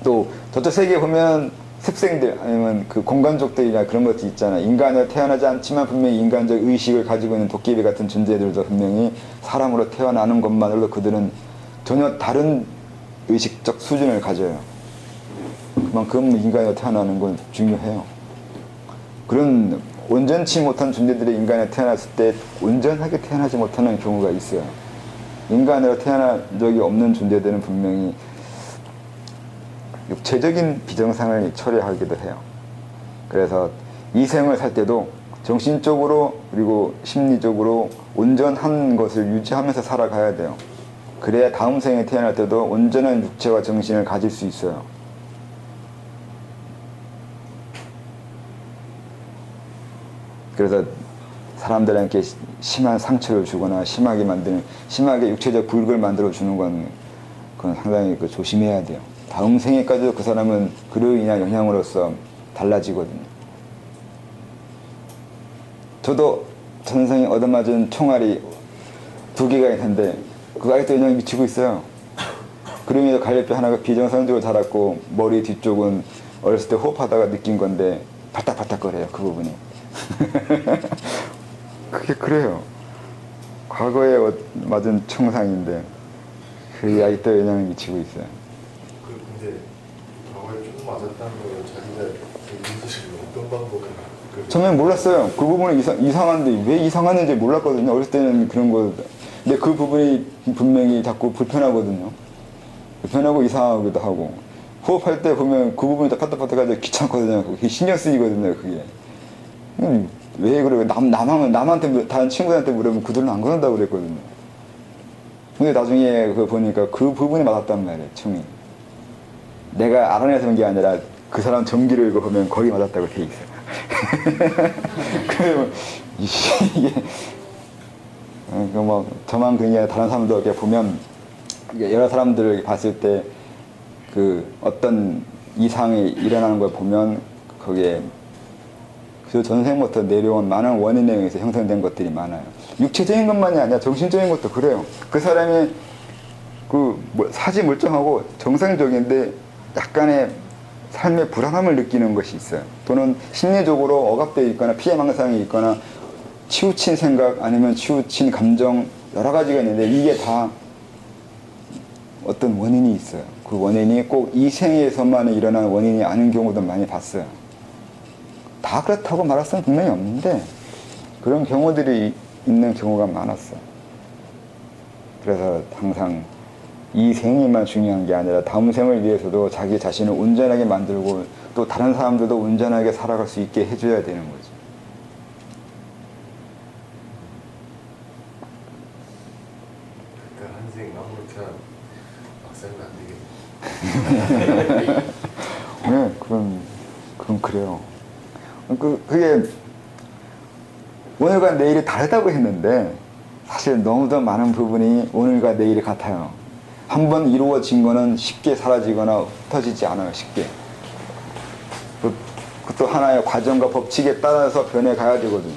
또 저쪽 세계에 보면 습생들 아니면 그 공간족들이나 그런 것도 있잖아요. 인간으로 태어나지 않지만 분명히 인간적 의식을 가지고 있는 도깨비 같은 존재들도 분명히 사람으로 태어나는 것만으로도 그들은 전혀 다른 의식적 수준을 가져요. 그만큼 인간으로 태어나는 건 중요해요. 그런 온전치 못한 존재들이 인간에 태어났을 때 온전하게 태어나지 못하는 경우가 있어요. 인간으로 태어난 적이 없는 존재들은 분명히 육체적인 비정상을 처리하기도 해요. 그래서 이 생을 살 때도 정신적으로 그리고 심리적으로 온전한 것을 유지하면서 살아가야 돼요. 그래야 다음 생에 태어날 때도 온전한 육체와 정신을 가질 수 있어요. 그래서 사람들에게 심한 상처를 주거나 심하게 육체적 불극을 만들어 주는 건 그건 상당히 조심해야 돼요. 다음 생에까지도 그 사람은 그로 인한 영향으로서 달라지거든요. 저도 전생에 얻어맞은 총알이 2개가 있는데 그 아직도 영향이 미치고 있어요. 그러면서 갈비뼈 하나가 비정상적으로 자랐고 머리 뒤쪽은 어렸을 때 호흡하다가 느낀 건데 발딱발딱거려요, 그 부분이. 그게 그래요. 과거에 맞은 총상인데 그게 아직도 영향을 미치고 있어요. 근데 과거에 조금 맞았다는 걸 자기가 인지를 어떤 방법으로 처음엔 몰랐어요. 그 부분이 이상한데 왜 이상한지 몰랐거든요. 어렸을 때는 그런 거. 근데 그 부분이 분명히 자꾸 불편하거든요. 불편하고 이상하기도 하고. 호흡할 때 보면 그 부분이 딱딱딱딱해서 귀찮거든요. 그게 신경 쓰이거든요. 그게. 왜 그래요? 남한테, 다른 친구들한테 물으면 그들은 안 그런다고 그랬거든요. 근데 나중에 그거 보니까 그 부분이 맞았단 말이에요. 춤이. 내가 알아내서 그런 게 아니라 그 사람 전기를 이거 보면 거기 맞았다고 돼 있어요. 그러면 이게 뭐 저만 그게 아니라 다른 사람도 이렇게 보면 여러 사람들을 봤을 때 그 어떤 이상이 일어나는 걸 보면 거기에 그 전생부터 내려온 많은 원인에 의해서 형성된 것들이 많아요. 육체적인 것만이 아니라 정신적인 것도 그래요. 그 사람이 사지 멀쩡하고 정상적인데 약간의 삶의 불안함을 느끼는 것이 있어요. 또는 심리적으로 억압되어 있거나 피해망상이 있거나 치우친 생각 아니면 치우친 감정 여러 가지가 있는데 이게 다 어떤 원인이 있어요. 그 원인이 꼭 이 생에서만 일어나는 원인이 아닌 경우도 많이 봤어요. 다 그렇다고 말할 수는 분명히 없는데 그런 경우들이 있는 경우가 많았어요. 그래서 항상 이 생이만 중요한 게 아니라 다음 생을 위해서도 자기 자신을 온전하게 만들고 또 다른 사람들도 온전하게 살아갈 수 있게 해줘야 되는 거죠. 그러니까 한생 아무렇게나 막 살면 안 되겠네. 네, 그건 그래요. 그게 오늘과 내일이 다르다고 했는데 사실 너무도 많은 부분이 오늘과 내일이 같아요. 한번 이루어진 거는 쉽게 사라지거나 흩어지지 않아요. 쉽게. 그것도 하나의 과정과 법칙에 따라서 변해가야 되거든요.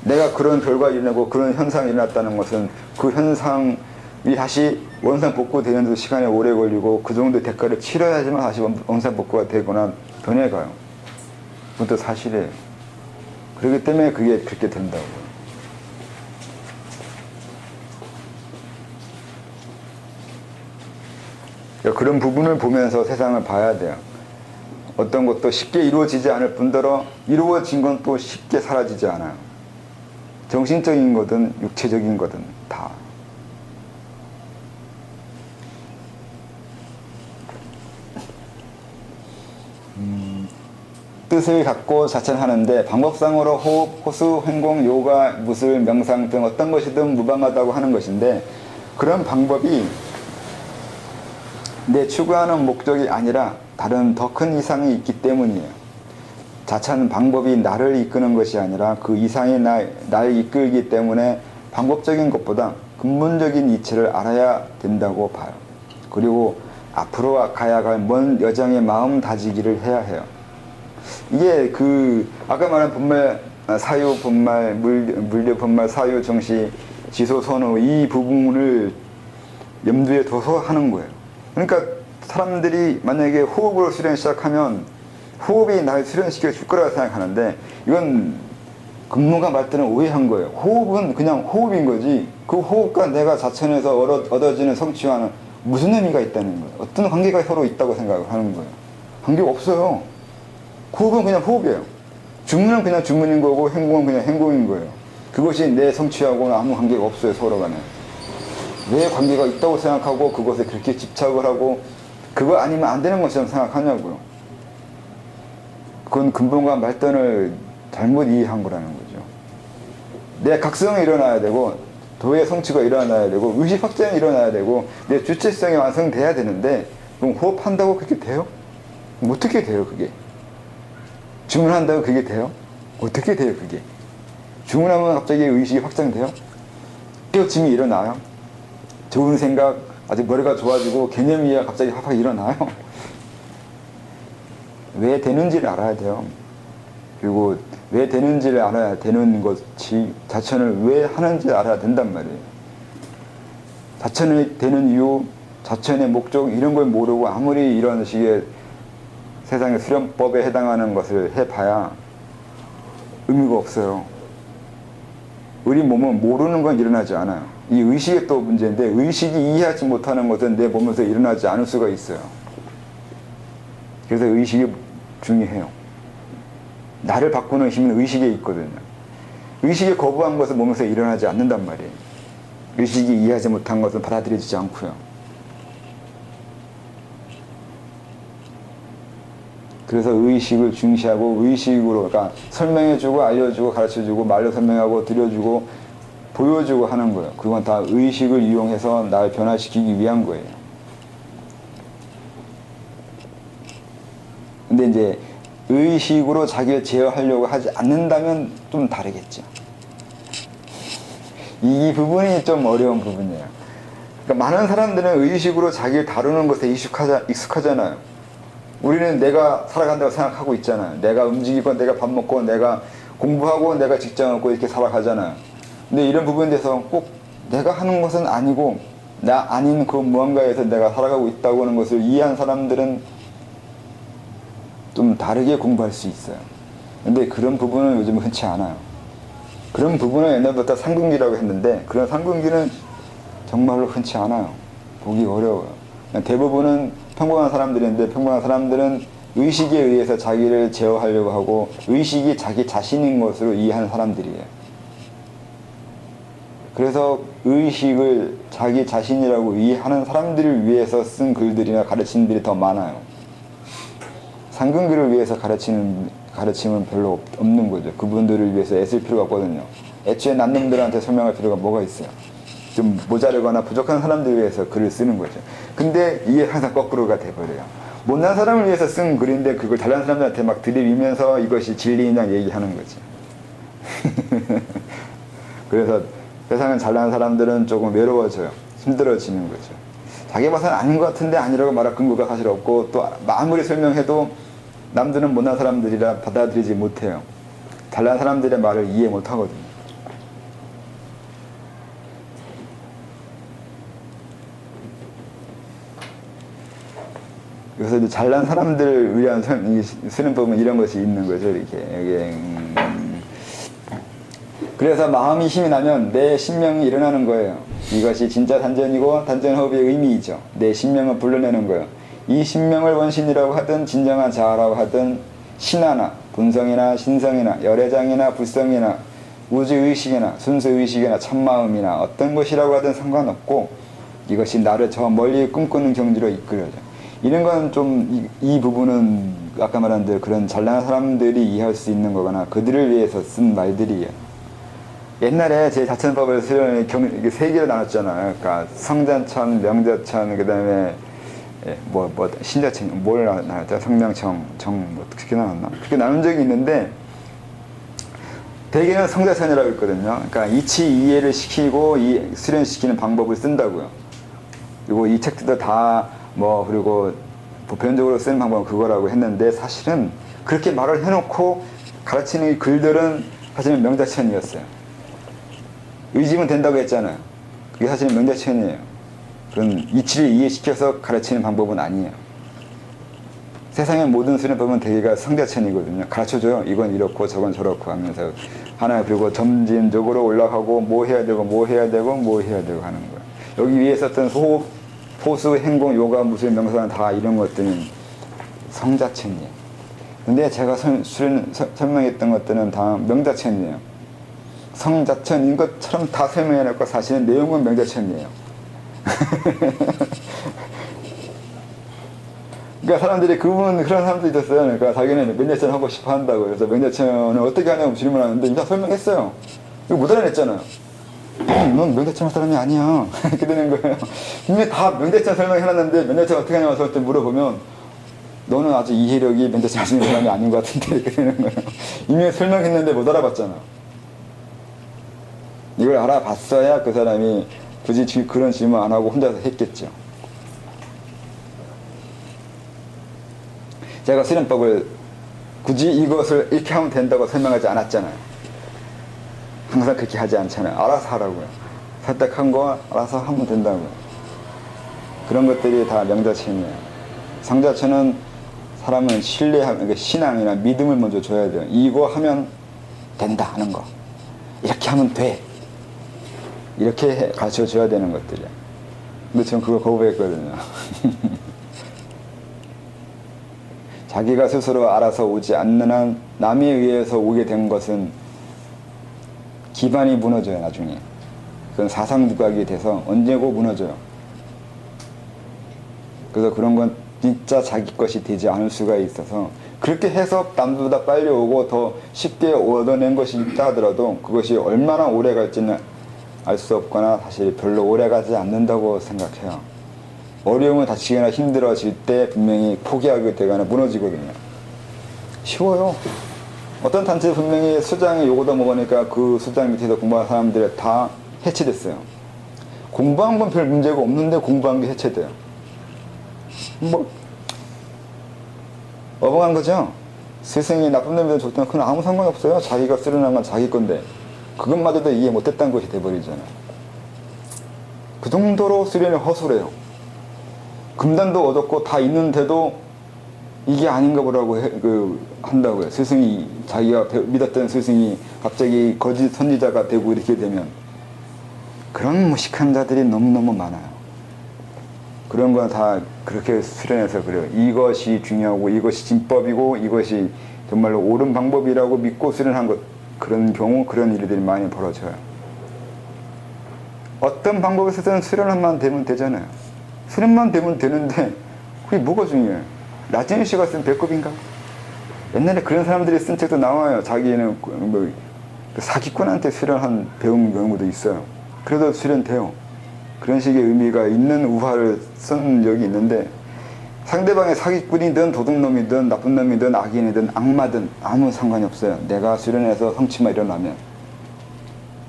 내가 그런 결과가 일어나고 그런 현상이 일어났다는 것은 그 현상이 다시 원상복구되는데도 시간이 오래 걸리고 그 정도 대가를 치러야지만 다시 원상복구가 되거나 변해가요. 그것도 사실이에요. 그렇기 때문에 그게 그렇게 된다고요. 그런 부분을 보면서 세상을 봐야 돼요. 어떤 것도 쉽게 이루어지지 않을 뿐더러 이루어진 건 또 쉽게 사라지지 않아요. 정신적인 거든 육체적인 거든 다. 뜻을 갖고 자천하는데 방법상으로 호흡, 호수, 행공, 요가, 무술, 명상 등 어떤 것이든 무방하다고 하는 것인데 그런 방법이 내 추구하는 목적이 아니라 다른 더 큰 이상이 있기 때문이에요. 자찬 방법이 나를 이끄는 것이 아니라 그 이상이 날 이끌기 때문에 방법적인 것보다 근본적인 이치를 알아야 된다고 봐요. 그리고 앞으로 가야 할 먼 여정의 마음 다지기를 해야 해요. 이게 아까 말한 본말, 사유, 본말, 물려, 본말, 사유, 정시, 지소, 선호 이 부분을 염두에 둬서 하는 거예요. 그러니까 사람들이 만약에 호흡으로 수련 시작하면 호흡이 날 수련시켜 줄 거라고 생각하는데 이건 근무가 말때는 오해한 거예요. 호흡은 그냥 호흡인 거지 그 호흡과 내가 자천에서 얻어지는 성취와는 무슨 의미가 있다는 거예요. 어떤 관계가 서로 있다고 생각을 하는 거예요. 관계가 없어요. 호흡은 그냥 호흡이에요. 주문은 그냥 주문인 거고 행동은 그냥 행동인 거예요. 그것이 내 성취하고는 아무 관계가 없어요. 서로 간에. 왜 관계가 있다고 생각하고 그것에 그렇게 집착을 하고 그거 아니면 안 되는 것처럼 생각하냐고요. 그건 근본과 말단을 잘못 이해한 거라는 거죠. 내 각성이 일어나야 되고 도의 성취가 일어나야 되고 의식 확장이 일어나야 되고 내 주체성이 완성돼야 되는데 그럼 호흡한다고 그렇게 돼요? 어떻게 돼요 그게? 주문한다고 그게 돼요? 어떻게 돼요 그게? 주문하면 갑자기 의식이 확장돼요? 깨우침이 일어나요? 좋은 생각, 아주 머리가 좋아지고 개념이야 갑자기 확 일어나요? 왜 되는지를 알아야 돼요. 그리고 왜 되는지를 알아야 되는 것이 자천을 왜 하는지 알아야 된단 말이에요. 자천이 되는 이유, 자천의 목적 이런 걸 모르고 아무리 이런 식의 세상의 수련법에 해당하는 것을 해봐야 의미가 없어요. 우리 몸은 모르는 건 일어나지 않아요. 이 의식이 또 문제인데 의식이 이해하지 못하는 것은 내 몸에서 일어나지 않을 수가 있어요. 그래서 의식이 중요해요. 나를 바꾸는 힘은 의식에 있거든요. 의식이 거부한 것은 몸에서 일어나지 않는단 말이에요. 의식이 이해하지 못한 것은 받아들여지지 않고요. 그래서 의식을 중시하고 의식으로, 그러니까 설명해주고 알려주고 가르쳐주고 말로 설명하고 들려주고 보여주고 하는 거예요. 그건 다 의식을 이용해서 날 변화시키기 위한 거예요. 근데 이제 의식으로 자기를 제어하려고 하지 않는다면 좀 다르겠죠. 이 부분이 좀 어려운 부분이에요. 그러니까 많은 사람들은 의식으로 자기를 다루는 것에 익숙하잖아요. 우리는 내가 살아간다고 생각하고 있잖아요. 내가 움직이고 내가 밥 먹고 내가 공부하고 내가 직장 얻고 이렇게 살아가잖아요. 근데 이런 부분에 대해서 꼭 내가 하는 것은 아니고 나 아닌 그 무언가에서 내가 살아가고 있다고 하는 것을 이해한 사람들은 좀 다르게 공부할 수 있어요. 근데 그런 부분은 요즘 흔치 않아요. 그런 부분은 옛날부터 상근기라고 했는데 그런 상근기는 정말로 흔치 않아요. 보기 어려워요. 대부분은 평범한 사람들인데 평범한 사람들은 의식에 의해서 자기를 제어하려고 하고 의식이 자기 자신인 것으로 이해하는 사람들이에요. 그래서 의식을 자기 자신이라고 이해하는 사람들을 위해서 쓴 글들이나 가르침들이 더 많아요. 상근기를 위해서 가르침은 별로 없는 거죠. 그분들을 위해서 애쓸 필요가 없거든요. 애초에 남놈들한테 설명할 필요가 뭐가 있어요. 좀 모자르거나 부족한 사람들을 위해서 글을 쓰는 거죠. 근데 이게 항상 거꾸로가 돼버려요. 못난 사람을 위해서 쓴 글인데 그걸 잘난 사람들한테 막 들이밀면서 이것이 진리냐 얘기하는 거지. 그래서 세상은 잘난 사람들은 조금 외로워져요. 힘들어지는 거죠. 자기 봐서는 아닌 것 같은데 아니라고 말할 근거가 사실 없고 또 아무리 설명해도 남들은 못난 사람들이라 받아들이지 못해요. 잘난 사람들의 말을 이해 못하거든요. 그래서 이제 잘난 사람들을 위한 쓰는 법은 이런 것이 있는 거죠. 이렇게. 그래서 마음이 힘이 나면 내 신명이 일어나는 거예요. 이것이 진짜 단전이고 단전호흡의 의미이죠. 내 신명을 불러내는 거예요. 이 신명을 원신이라고 하든 진정한 자아라고 하든 신하나 본성이나 신성이나 열애장이나 불성이나 우주의식이나 순수의식이나 참마음이나 어떤 것이라고 하든 상관없고 이것이 나를 저 멀리 꿈꾸는 경지로 이끌어줘. 이런 건 좀 이 부분은 아까 말한 대로 그런 잘난 사람들이 이해할 수 있는 거거나 그들을 위해서 쓴 말들이에요. 옛날에 제 자천법을 쓰려면 세 개로 나눴잖아요. 그러니까 성자천, 명자천, 그 다음에 신자천, 뭘 나눴죠? 성명청, 그렇게 나눴나? 그렇게 나눈 적이 있는데 대개는 성자천이라고 했거든요. 그러니까 이치 이해를 시키고 수련시키는 방법을 쓴다고요. 그리고 이 책들도 다 그리고 보편적으로 쓰는 방법은 그거라고 했는데 사실은 그렇게 말을 해놓고 가르치는 글들은 사실은 명자천이었어요. 의지면 된다고 했잖아요. 그게 사실은 명자천이에요. 그런 이치를 이해시켜서 가르치는 방법은 아니에요. 세상의 모든 수련법은 대개가 성자천이거든요. 가르쳐줘요. 이건 이렇고 저건 저렇고 하면서 하나 그리고 점진적으로 올라가고 뭐 해야 되고 뭐 해야 되고 뭐 해야 되고 하는 거예요. 여기 위에 썼던 호흡, 포수, 행공, 요가, 무술, 명상 다 이런 것들은 성자천이에요. 근데 제가 설명했던 것들은 다 명자천이에요. 성자천인 것처럼 다 설명해놓고 사실은 내용은 명자천이에요. 그러니까 사람들이 그런 사람들이 있었어요. 그러니까 자기는 명자천 하고 싶어 한다고. 그래서 명자천을 어떻게 하냐고 질문하는데 이미 다 설명했어요. 이거 못 알아냈잖아요. 넌 명자천 할 사람이 아니야. 이렇게 되는 거예요. 이미 다 명자천 설명해놨는데 명자천 어떻게 하냐고 저한테 물어보면 너는 아직 이해력이 명자천 하시는 사람이 아닌 것 같은데 이렇게 되는 거예요. 이미 설명했는데 못 알아봤잖아. 이걸 알아봤어야 그 사람이 굳이 그런 질문 안 하고 혼자서 했겠죠. 제가 수련법을 굳이 이것을 이렇게 하면 된다고 설명하지 않았잖아요. 항상 그렇게 하지 않잖아요. 알아서 하라고요. 선택한 거 알아서 하면 된다고요. 그런 것들이 다 명자천이에요. 성자천은 사람은 신뢰하면, 신앙이나 믿음을 먼저 줘야 돼요. 이거 하면 된다 하는 거. 이렇게 하면 돼. 이렇게 가르쳐 줘야 되는 것들이에요. 근데 저는 그걸 거부했거든요. 자기가 스스로 알아서 오지 않는 한 남에 의해서 오게 된 것은 기반이 무너져요, 나중에. 그건 사상두각이 돼서 언제고 무너져요. 그래서 그런 건 진짜 자기 것이 되지 않을 수가 있어서, 그렇게 해서 남보다 빨리 오고 더 쉽게 얻어낸 것이 있다 하더라도 그것이 얼마나 오래 갈지는 알 수 없거나 사실 별로 오래 가지 않는다고 생각해요. 어려움을 다치거나 힘들어질 때 분명히 포기하게 되거나 무너지거든요. 쉬워요. 어떤 단체 분명히 수장이 요거도 먹으니까 그 수장 밑에서 공부한 사람들이 다 해체됐어요. 공부한 건 별 문제가 없는데 공부한 게 해체돼요. 뭐 어벙한 거죠. 스승이 나쁜 놈이든 좋든 그건 아무 상관이 없어요. 자기가 수련한 건 자기 건데 그것마저도 이해 못했다는 것이 돼버리잖아요. 그 정도로 수련이 허술해요. 금단도 얻었고 다 있는데도 이게 아닌가 보라고 한다고요. 스승이, 자기가 믿었던 스승이 갑자기 거짓 선지자가 되고 이렇게 되면 그런 무식한 자들이 너무너무 많아요. 그런 건 다 그렇게 수련해서 그래요. 이것이 중요하고 이것이 진법이고 이것이 정말로 옳은 방법이라고 믿고 수련한 것, 그런 경우 그런 일들이 많이 벌어져요. 어떤 방법에서든 수련만 되면 되잖아요. 수련만 되면 되는데 그게 뭐가 중요해요? 라진유 씨가 쓴 배꼽인가? 옛날에 그런 사람들이 쓴 책도 나와요. 자기는 뭐 사기꾼한테 수련한 배운 경우도 있어요. 그래도 수련돼요. 그런 식의 의미가 있는 우화를 쓴 적이 있는데, 상대방의 사기꾼이든 도둑놈이든 나쁜 놈이든 악인이든 악마든 아무 상관이 없어요. 내가 수련해서 성취만 일어나면.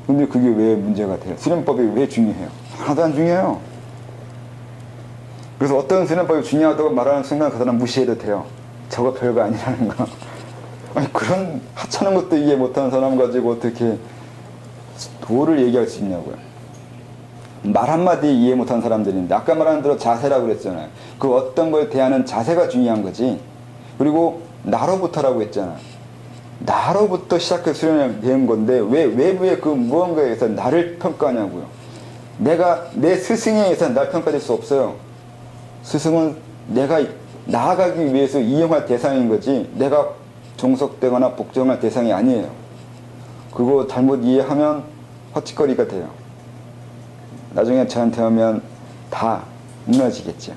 근데 그게 왜 문제가 돼요? 수련법이 왜 중요해요? 하나도 안 중요해요. 그래서 어떤 수련법이 중요하다고 말하는 순간 그 사람 무시해도 돼요. 저거 별거 아니라는 거. 아니, 그런 하찮은 것도 이해 못하는 사람 가지고 어떻게 도를 얘기할 수 있냐고요. 말 한마디 이해 못하는 사람들인데, 아까 말한 대로 자세라고 그랬잖아요. 그 어떤 걸 대하는 자세가 중요한 거지. 그리고 나로부터라고 했잖아요. 나로부터 시작해서 수련을 배운 건데 왜 외부의 그 무언가에 의해서 나를 평가하냐고요. 내가 내 스승에 의해서 날 평가될 수 없어요. 스승은 내가 나아가기 위해서 이용할 대상인 거지 내가 종속되거나 복종할 대상이 아니에요. 그거 잘못 이해하면 헛짓거리가 돼요. 나중에 저한테 오면 다 무너지겠죠.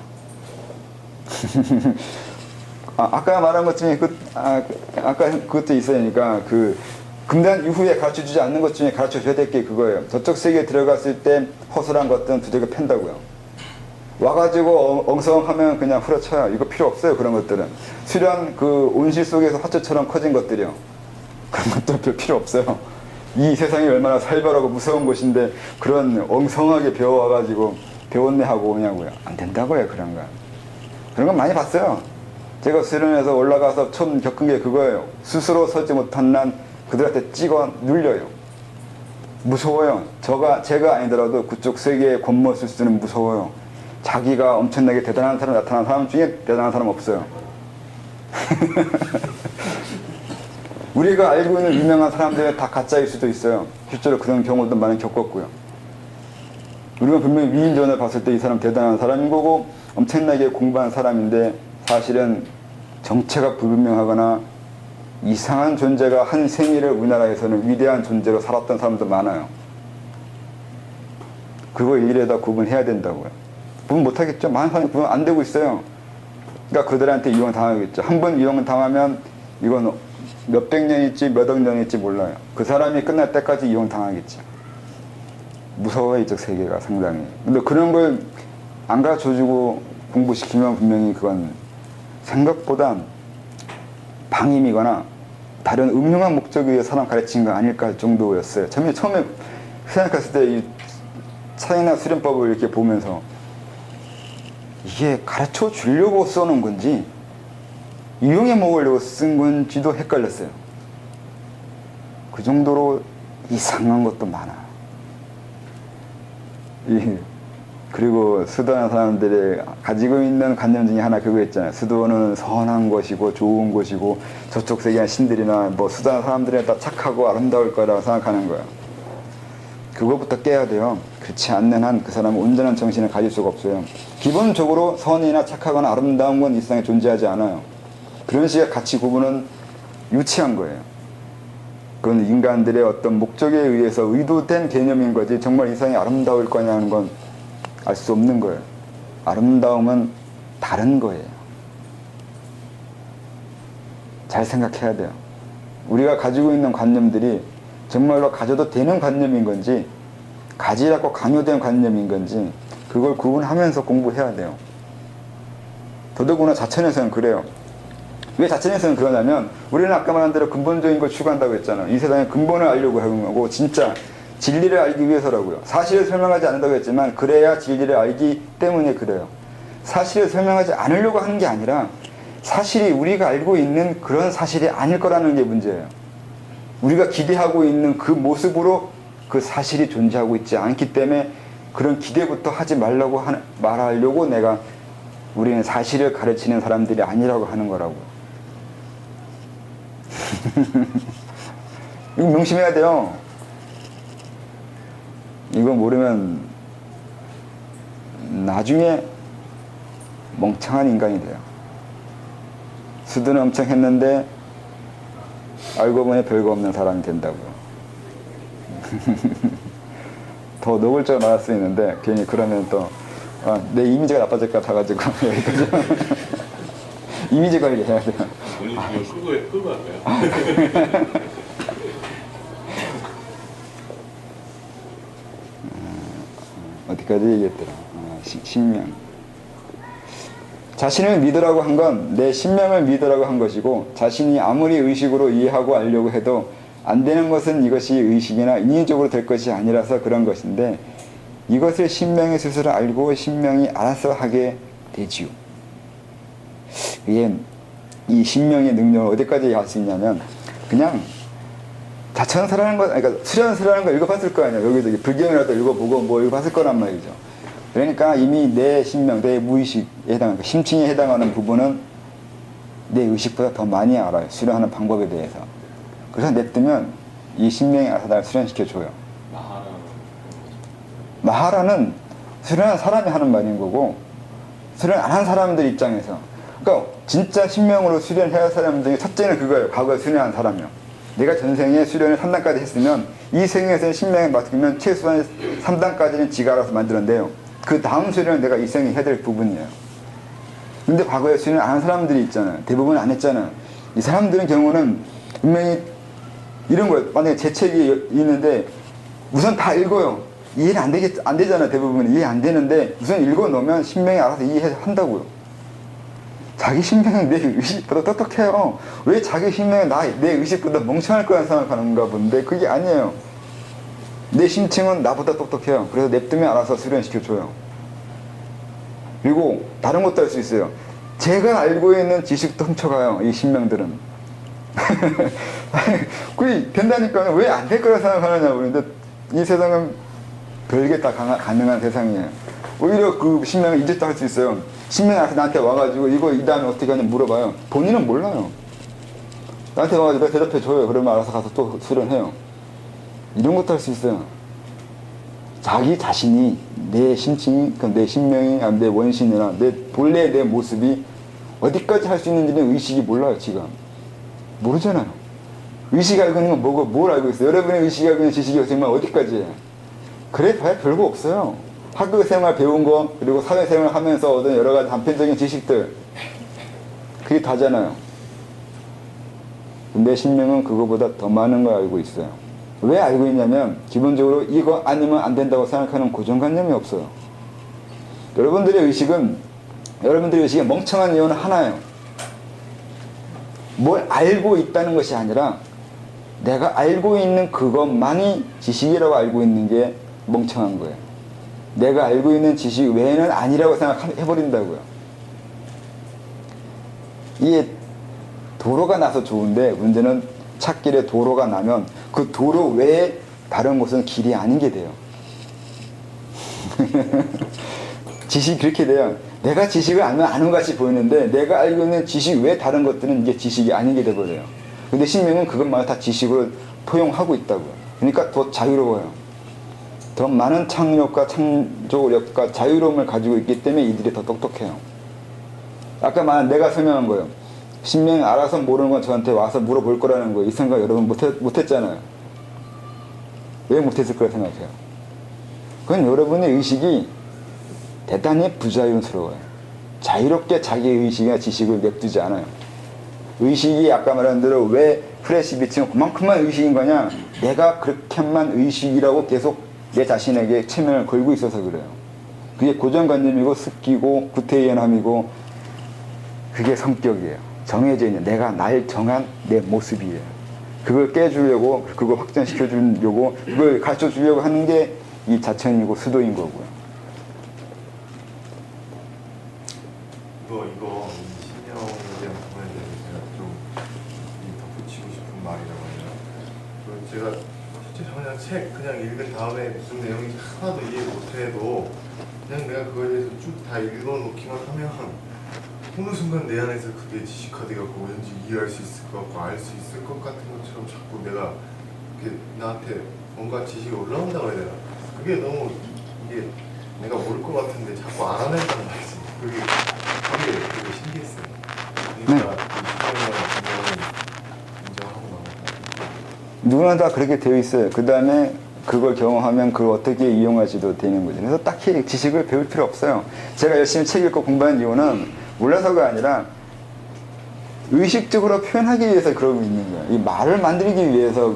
아까 말한 것 중에 아까 그것도 있으니까 그 금단 이후에 가르쳐주지 않는 것 중에 가르쳐줘야 될 게 그거예요. 저쪽 세계에 들어갔을 때 허술한 것들은 두들겨 팬다고요. 와가지고 엉성하면 그냥 후려쳐요. 이거 필요 없어요. 그런 것들은 수련 그 온실 속에서 화초처럼 커진 것들이요. 그런 것들 별 필요 없어요. 이 세상이 얼마나 살벌하고 무서운 곳인데 그런 엉성하게 배워와가지고 배웠네 하고 오냐고요. 안 된다고요. 그런 건. 그런 건 많이 봤어요. 제가 수련해서 올라가서 처음 겪은 게 그거예요. 스스로 서지 못한 난 그들한테 찍어 눌려요. 무서워요. 제가 아니더라도 그쪽 세계의 권모술수는 무서워요. 자기가 엄청나게 대단한 사람 나타난 사람 중에 대단한 사람 없어요. 우리가 알고 있는 유명한 사람들은 다 가짜일 수도 있어요. 실제로 그런 경우도 많이 겪었고요. 우리가 분명히 위인전을 봤을 때 이 사람 대단한 사람인 거고 엄청나게 공부한 사람인데 사실은 정체가 불분명하거나 이상한 존재가 한 생일을 우리나라에서는 위대한 존재로 살았던 사람도 많아요. 그거 일에다 구분해야 된다고요. 구분 못하겠죠. 많은 사람이 구분 안 되고 있어요. 그러니까 그들한테 이용당하겠죠. 한 번 이용당하면 이건 몇백 년일지 몇억 년일지 몰라요. 그 사람이 끝날 때까지 이용당하겠죠. 무서워요. 이쪽 세계가 상당히. 근데 그런 걸 안 가르쳐주고 공부시키면 분명히 그건 생각보다 방임이거나 다른 음흉한 목적에 의해 사람 가르친 거 아닐까 할 정도였어요. 처음에 생각했을 때 이 차이나 수련법을 이렇게 보면서 이게 가르쳐 주려고 써놓은 건지 이용해 먹으려고 쓴 건지도 헷갈렸어요. 그 정도로 이상한 것도 많아. 그리고 수도하는 사람들이 가지고 있는 관념 중에 하나 그거 있잖아요. 수도는 선한 것이고 좋은 것이고 저쪽 세계의 신들이나 뭐 수도하는 사람들이 다 착하고 아름다울 거라고 생각하는 거예요. 그거부터 깨야 돼요. 그렇지 않는 한 그 사람은 온전한 정신을 가질 수가 없어요. 기본적으로 선이나 착하거나 아름다운 건 이 세상에 존재하지 않아요. 그런 식의 가치 구분은 유치한 거예요. 그건 인간들의 어떤 목적에 의해서 의도된 개념인 거지 정말 이상이 아름다울 거냐는 건 알 수 없는 거예요. 아름다움은 다른 거예요. 잘 생각해야 돼요. 우리가 가지고 있는 관념들이 정말로 가져도 되는 관념인 건지 가지라고 강요된 관념인 건지 그걸 구분하면서 공부해야 돼요. 더더구나 자천에서는 그래요. 왜 자천에서는 그러냐면 우리는 아까 말한 대로 근본적인 걸 추구한다고 했잖아요. 이 세상의 근본을 알려고 하는 거고 진짜 진리를 알기 위해서라고요. 사실을 설명하지 않는다고 했지만 그래야 진리를 알기 때문에 그래요. 사실을 설명하지 않으려고 하는 게 아니라 사실이 우리가 알고 있는 그런 사실이 아닐 거라는 게 문제예요. 우리가 기대하고 있는 그 모습으로 그 사실이 존재하고 있지 않기 때문에 그런 기대부터 하지 말라고 말하려고 내가 우리는 사실을 가르치는 사람들이 아니라고 하는 거라고. 이거 명심해야 돼요. 이거 모르면 나중에 멍청한 인간이 돼요. 수도는 엄청 했는데 알고 보니 별거 없는 사람이 된다고요. 더 노골적으로 말할 수 있는데 괜히 그러면 또 내 이미지가 나빠질 것 같아가지고 이미지 관리해야 돼요. 본인 지금 끄고 할까요? 어디까지 얘기했더라. 신명. 자신을 믿으라고 한 건 내 신명을 믿으라고 한 것이고 자신이 아무리 의식으로 이해하고 알려고 해도 안 되는 것은 이것이 의식이나 인위적으로 될 것이 아니라서 그런 것인데 이것을 신명이 스스로 알고 신명이 알아서 하게 되지요. 이게 이 신명의 능력을 어디까지 할 수 있냐면 그냥 자천서라는 거, 그러니까 수련서라는 거 읽어봤을 거 아니에요. 여기저기 불경이라도 읽어보고 뭐 읽어봤을 거란 말이죠. 그러니까 이미 내 신명, 내 무의식에 해당하는, 심층에 해당하는 부분은 내 의식보다 더 많이 알아요. 수련하는 방법에 대해서. 그래서 냅두면 이 신명이 알아서 날 수련시켜줘요. 마하라는 수련한 사람이 하는 말인 거고 수련 안 한 사람들 입장에서 그러니까 진짜 신명으로 수련해야 할 사람 중에 첫째는 그거예요. 과거에 수련한 사람이요. 내가 전생에 수련을 3단까지 했으면 이 생에서는 신명에 맡기면 최소한 3단까지는 지가 알아서 만들었는데요. 그 다음 수련은 내가 이 생에 해야 될 부분이에요. 근데 과거에 수련 안 한 사람들이 있잖아요. 대부분 안 했잖아요. 이 사람들은 경우는 분명히 이런 거예요. 만약에 제 책이 있는데 우선 다 읽어요. 이해는 안 되잖아요. 대부분 이해 안 되는데 우선 읽어 놓으면 신명이 알아서 이해한다고요. 자기 신명은 내 의식보다 똑똑해요. 왜 자기 신명은 내 의식보다 멍청할 거라 생각하는가 본데 그게 아니에요. 내 심층은 나보다 똑똑해요. 그래서 냅두면 알아서 수련시켜줘요. 그리고 다른 것도 할 수 있어요. 제가 알고 있는 지식도 훔쳐가요. 이 신명들은. 그게 된다니까요. 왜 안 될 거라 생각하느냐고. 근데 이 세상은 별게 다 가능한 세상이에요. 오히려 그 신명을 이제도 할 수 있어요. 신명이 알아서 나한테 와가지고 이거 이 다음에 어떻게 하냐 물어봐요. 본인은 몰라요. 나한테 와가지고 내가 대답해줘요. 그러면 알아서 가서 또 수련해요. 이런 것도 할 수 있어요. 자기 자신이 내 심층이, 내 신명이, 내 원신이나 본래의 내 모습이 어디까지 할 수 있는지는 의식이 몰라요, 지금. 모르잖아요. 의식 알고 있는 건 뭐고, 뭘 알고 있어요? 여러분의 의식이 알고 있는 지식이 없으면 어디까지 해요? 그래 봐야 별거 없어요. 학교 생활 배운 거, 그리고 사회생활 하면서 얻은 여러 가지 단편적인 지식들. 그게 다잖아요. 내 신명은 그거보다 더 많은 걸 알고 있어요. 왜 알고 있냐면 기본적으로 이거 아니면 안 된다고 생각하는 고정관념이 없어요. 여러분들의 의식이 멍청한 이유는 하나예요. 뭘 알고 있다는 것이 아니라 내가 알고 있는 그것만이 지식이라고 알고 있는 게 멍청한 거예요. 내가 알고 있는 지식 외에는 아니라고 생각해버린다고요. 이게 도로가 나서 좋은데 문제는 찾길에 도로가 나면 그 도로 외에 다른 곳은 길이 아닌 게 돼요. 지식이 그렇게 돼요. 내가 지식을 알면 아는 것 같이 보이는데 내가 알고 있는 지식 외에 다른 것들은 이게 지식이 아닌 게 돼버려요. 근데 신명은 그것만을 다 지식으로 포용하고 있다고요. 그러니까 더 자유로워요. 더 많은 창력과 창조력과 자유로움을 가지고 있기 때문에 이들이 더 똑똑해요. 아까 말한 내가 설명한 거예요. 신명이 알아서 모르는 건 저한테 와서 물어볼 거라는 거, 이 생각 여러분 못했잖아요. 왜 못했을 거라 생각해요? 그건 여러분의 의식이 대단히 부자연스러워요. 자유롭게 자기 의식이나 지식을 냅두지 않아요. 의식이 아까 말한 대로 왜 프레시 비치는 그만큼만 의식인 거냐? 내가 그렇게만 의식이라고 계속 내 자신에게 체면을 걸고 있어서 그래요. 그게 고정관념이고 습기고 구태의연함이고 그게 성격이에요. 정해져 있는 내가 날 정한 내 모습이에요. 그걸 깨주려고, 그걸 확전시켜 주려고, 그걸 가르쳐 주려고 하는 게 이 자천이고 수도인 거고요. 이거 신명에 대한 부분에 대해서 제가 좀 덧붙이고 싶은 말이라고 하면, 제가 실제 그냥 책 그냥 읽은 다음에 무슨 내용인지 하나도 이해 못해도 그냥 내가 그거에 대해서 쭉 다 읽어놓기만 하면 어느 순간 내 안에서 그게 지식화돼갖고 왠지 이해할 수 있을 것 같고 알 수 있을 것 같은 것처럼 자꾸 내가 이렇게 나한테 뭔가 지식이 올라온다고 해야 되나? 그게 너무 이게 내가 모를 것 같은데 자꾸 알아낸다는 말이지. 그게 신기했어요. 그러니까 이 신명을 인정하고 나오고. 누구나 다 그렇게 되어 있어요. 그 다음에 그걸 경험하면 그걸 어떻게 이용할지도 되는 거죠. 그래서 딱히 지식을 배울 필요 없어요. 제가 열심히 책 읽고 공부한 이유는 몰라서가 아니라 의식적으로 표현하기 위해서 그러고 있는 거예요. 이 말을 만들기 위해서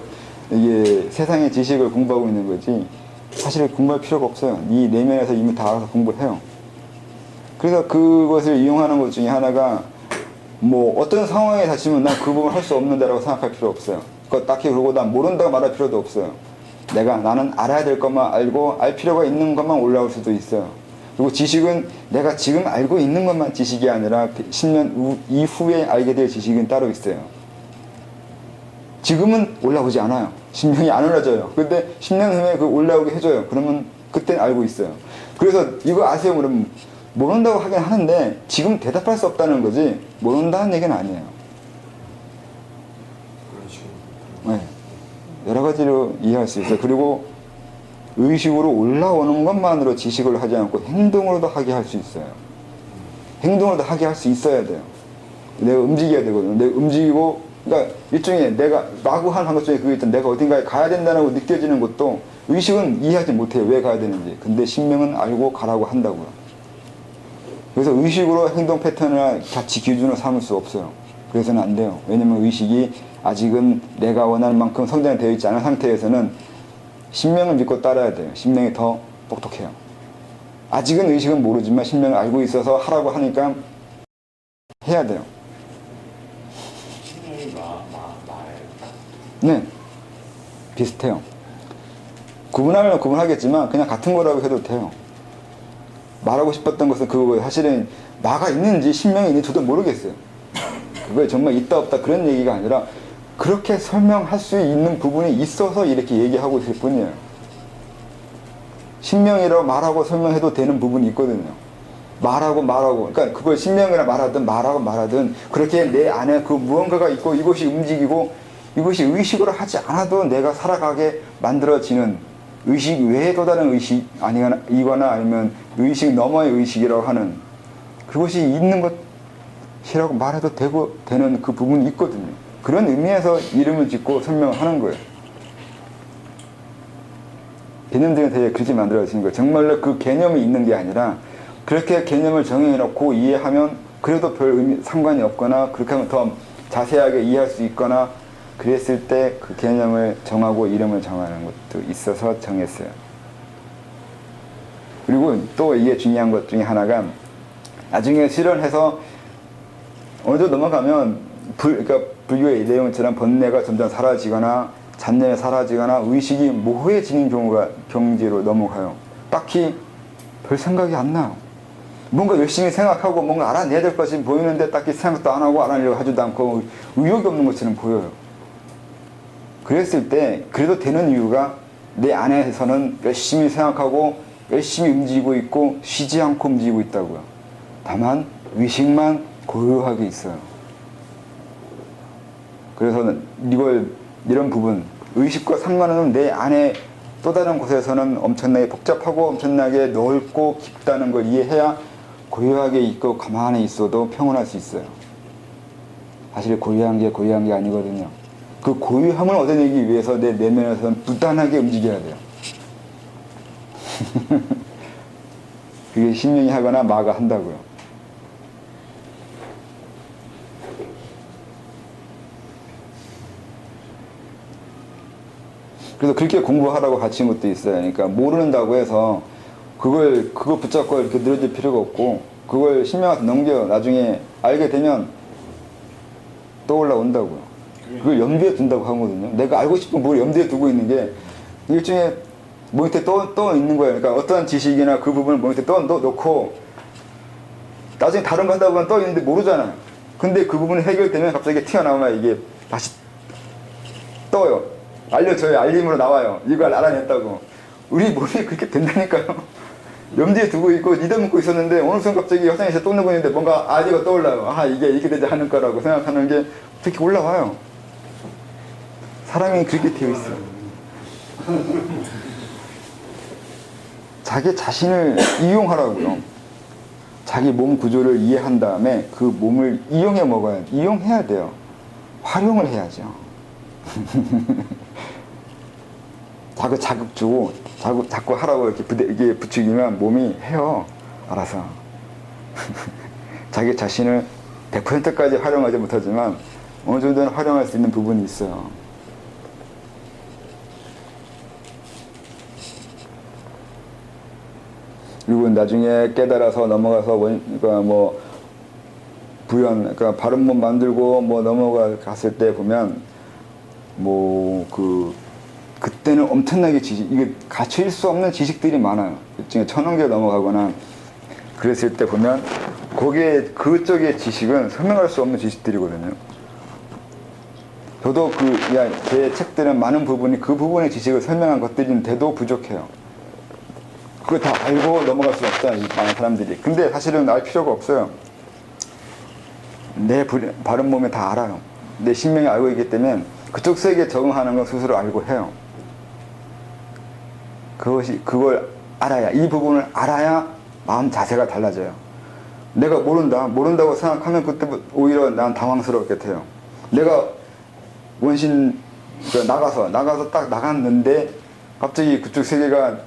이게 세상의 지식을 공부하고 있는 거지 사실 공부할 필요가 없어요. 이 내면에서 이미 다 알아서 공부를 해요. 그래서 그것을 이용하는 것 중에 하나가 뭐 어떤 상황에 닥치면 난 그 부분 할 수 없는데라고 생각할 필요 없어요. 그거 딱히 그러고 난 모른다고 말할 필요도 없어요. 나는 알아야 될 것만 알고 알 필요가 있는 것만 올라올 수도 있어요. 그리고 지식은 내가 지금 알고 있는 것만 지식이 아니라 10년 이후에 알게 될 지식은 따로 있어요. 지금은 올라오지 않아요. 10년이 안 올라져요. 근데 10년 후에 그 올라오게 해줘요. 그러면 그때는 알고 있어요. 그래서 이거 아세요? 그러면 모른다고 하긴 하는데 지금 대답할 수 없다는 거지 모른다는 얘기는 아니에요. 그런 식으로. 네. 여러 가지로 이해할 수 있어요. 그리고 의식으로 올라오는 것만으로 지식을 하지 않고 행동으로도 하게 할 수 있어요. 행동으로도 하게 할 수 있어야 돼요. 내가 움직여야 되거든요. 내가 움직이고, 그러니까 일종의 내가 마구 하는 방법 중에 그게 있잖아. 내가 어딘가에 가야 된다고 느껴지는 것도 의식은 이해하지 못해요. 왜 가야 되는지. 근데 신명은 알고 가라고 한다고요. 그래서 의식으로 행동 패턴이나 가치 기준을 삼을 수 없어요. 그래서는 안 돼요. 왜냐면 의식이 아직은 내가 원하는 만큼 성장되어 있지 않은 상태에서는 신명을 믿고 따라야 돼요. 신명이 더 똑똑해요. 아직은 의식은 모르지만 신명을 알고 있어서 하라고 하니까 해야 돼요. 신명이 말해요. 네. 비슷해요. 구분하면 구분하겠지만 그냥 같은 거라고 해도 돼요. 말하고 싶었던 것은 그거 사실은 마가 있는지 신명이 있는지 저도 모르겠어요. 그거에 정말 있다 없다 그런 얘기가 아니라 그렇게 설명할 수 있는 부분이 있어서 이렇게 얘기하고 있을 뿐이에요. 신명이라고 말하고 설명해도 되는 부분이 있거든요. 말하고 그러니까 그걸 신명이라 말하든 그렇게 내 안에 그 무언가가 있고 이것이 움직이고 이것이 의식으로 하지 않아도 내가 살아가게 만들어지는 의식 외에 또 다른 의식 이거나 아니면 의식 너머의 의식이라고 하는 그것이 있는 것이라고 말해도 되는 그 부분이 있거든요. 그런 의미에서 이름을 짓고 설명하는 거예요. 개념들은 되게 그렇게 만들어지는 거예요. 정말로 그 개념이 있는 게 아니라 그렇게 개념을 정해놓고 이해하면 그래도 별 상관이 없거나 그렇게 하면 더 자세하게 이해할 수 있거나 그랬을 때 그 개념을 정하고 이름을 정하는 것도 있어서 정했어요. 그리고 또 이게 중요한 것 중에 하나가 나중에 실현해서 어느 정도 넘어가면 그러니까 불교의 내용처럼 번뇌가 점점 사라지거나 잡념이 사라지거나 의식이 모호해지는 경지로 넘어가요. 딱히 별 생각이 안 나요. 뭔가 열심히 생각하고 뭔가 알아내야 될 것이 보이는데 딱히 생각도 안 하고 알아내려고 하지도 않고 의욕이 없는 것처럼 보여요. 그랬을 때 그래도 되는 이유가 내 안에서는 열심히 생각하고 열심히 움직이고 있고 쉬지 않고 움직이고 있다고요. 다만 의식만 고요하게 있어요. 그래서 이런 부분 의식과 상관없는 내 안에 또 다른 곳에서는 엄청나게 복잡하고 엄청나게 넓고 깊다는 걸 이해해야 고요하게 있고 가만히 있어도 평온할 수 있어요. 사실 고유한 게 아니거든요. 그 고유함을 얻어내기 위해서 내 내면에서는 부단하게 움직여야 돼요. 그게 신명이 하거나 마가 한다고요. 그래서 그렇게 공부하라고 가르친 것도 있어요. 그러니까 모른다고 해서 그거 붙잡고 이렇게 늘어질 필요가 없고, 그걸 신명한테 넘겨 나중에 알게 되면 또 올라온다고요. 그걸 염두에 둔다고 하거든요. 내가 알고 싶은 뭘 염두에 두고 있는 게 일종의 모니터에 떠 있는 거예요. 그러니까 어떠한 지식이나 그 부분을 모니터에 놓고 나중에 다른 거 하다 보면 떠 있는데 모르잖아요. 근데 그 부분이 해결되면 갑자기 튀어나오면 이게 다시 떠요. 알려줘요. 알림으로 나와요. 이걸 알아냈다고. 우리 몸이 그렇게 된다니까요. 염두에 두고 있고 잊어먹고 있었는데 어느 순간 갑자기 화장실에서 또 누고 있는데 뭔가 아이디어가 떠올라요. 아, 이게 이렇게 되지 않을 거라고 생각하는 게 어떻게 올라와요. 사람이 그렇게 되어 있어요. 자기 자신을 이용하라고요. 자기 몸 구조를 이해한 다음에 그 몸을 이용해야 돼요. 활용을 해야죠. 자극 주고 자꾸 하라고 이렇게 부추기면 몸이 해요. 알아서. 자기 자신을 100%까지 활용하지 못하지만 어느 정도는 활용할 수 있는 부분이 있어요. 그리고 나중에 깨달아서 넘어가서 그러니까 뭐 부연, 그러니까 바른 몸 만들고 뭐 넘어갔을 때 보면 뭐 그때는 엄청나게 이게 갖출 수 없는 지식들이 많아요. 일종의 1000원계 넘어가거나 그랬을 때 보면 거기에 그쪽의 지식은 설명할 수 없는 지식들이거든요. 저도 제 책들은 많은 부분이 그 부분의 지식을 설명한 것들인데도 부족해요. 그거 다 알고 넘어갈 수 없다, 이 많은 사람들이. 근데 사실은 알 필요가 없어요. 내 바른 몸에 다 알아요. 내 신명이 알고 있기 때문에 그쪽 세계에 적응하는 건 스스로 알고 해요. 그걸 알아야, 이 부분을 알아야 마음 자세가 달라져요. 내가 모른다고 생각하면 그때 오히려 난 당황스럽게 돼요. 내가 나가서 딱 나갔는데 갑자기 그쪽 세계가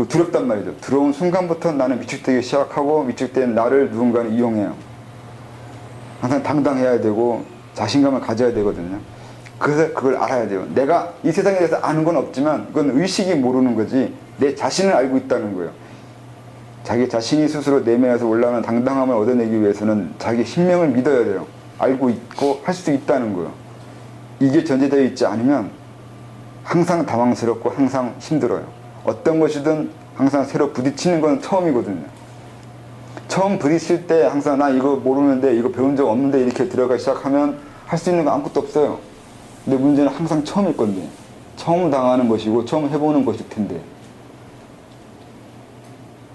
두렵단 말이죠. 들어온 순간부터 나는 위축되기 시작하고, 위축된 나를 누군가는 이용해요. 항상 당당해야 되고 자신감을 가져야 되거든요. 그래서 그걸 알아야 돼요. 내가 이 세상에 대해서 아는 건 없지만 그건 의식이 모르는 거지 내 자신을 알고 있다는 거예요. 자기 자신이 스스로 내면에서 올라오는 당당함을 얻어내기 위해서는 자기 신명을 믿어야 돼요. 알고 있고 할 수 있다는 거예요. 이게 전제되어 있지 않으면 항상 당황스럽고 항상 힘들어요. 어떤 것이든 항상 새로 부딪히는 건 처음이거든요. 처음 부딪힐 때 항상 나 이거 모르는데, 이거 배운 적 없는데 이렇게 들어가기 시작하면 할 수 있는 거 아무것도 없어요. 근데 문제는 항상 처음일 건데, 처음 당하는 것이고 처음 해보는 것일 텐데,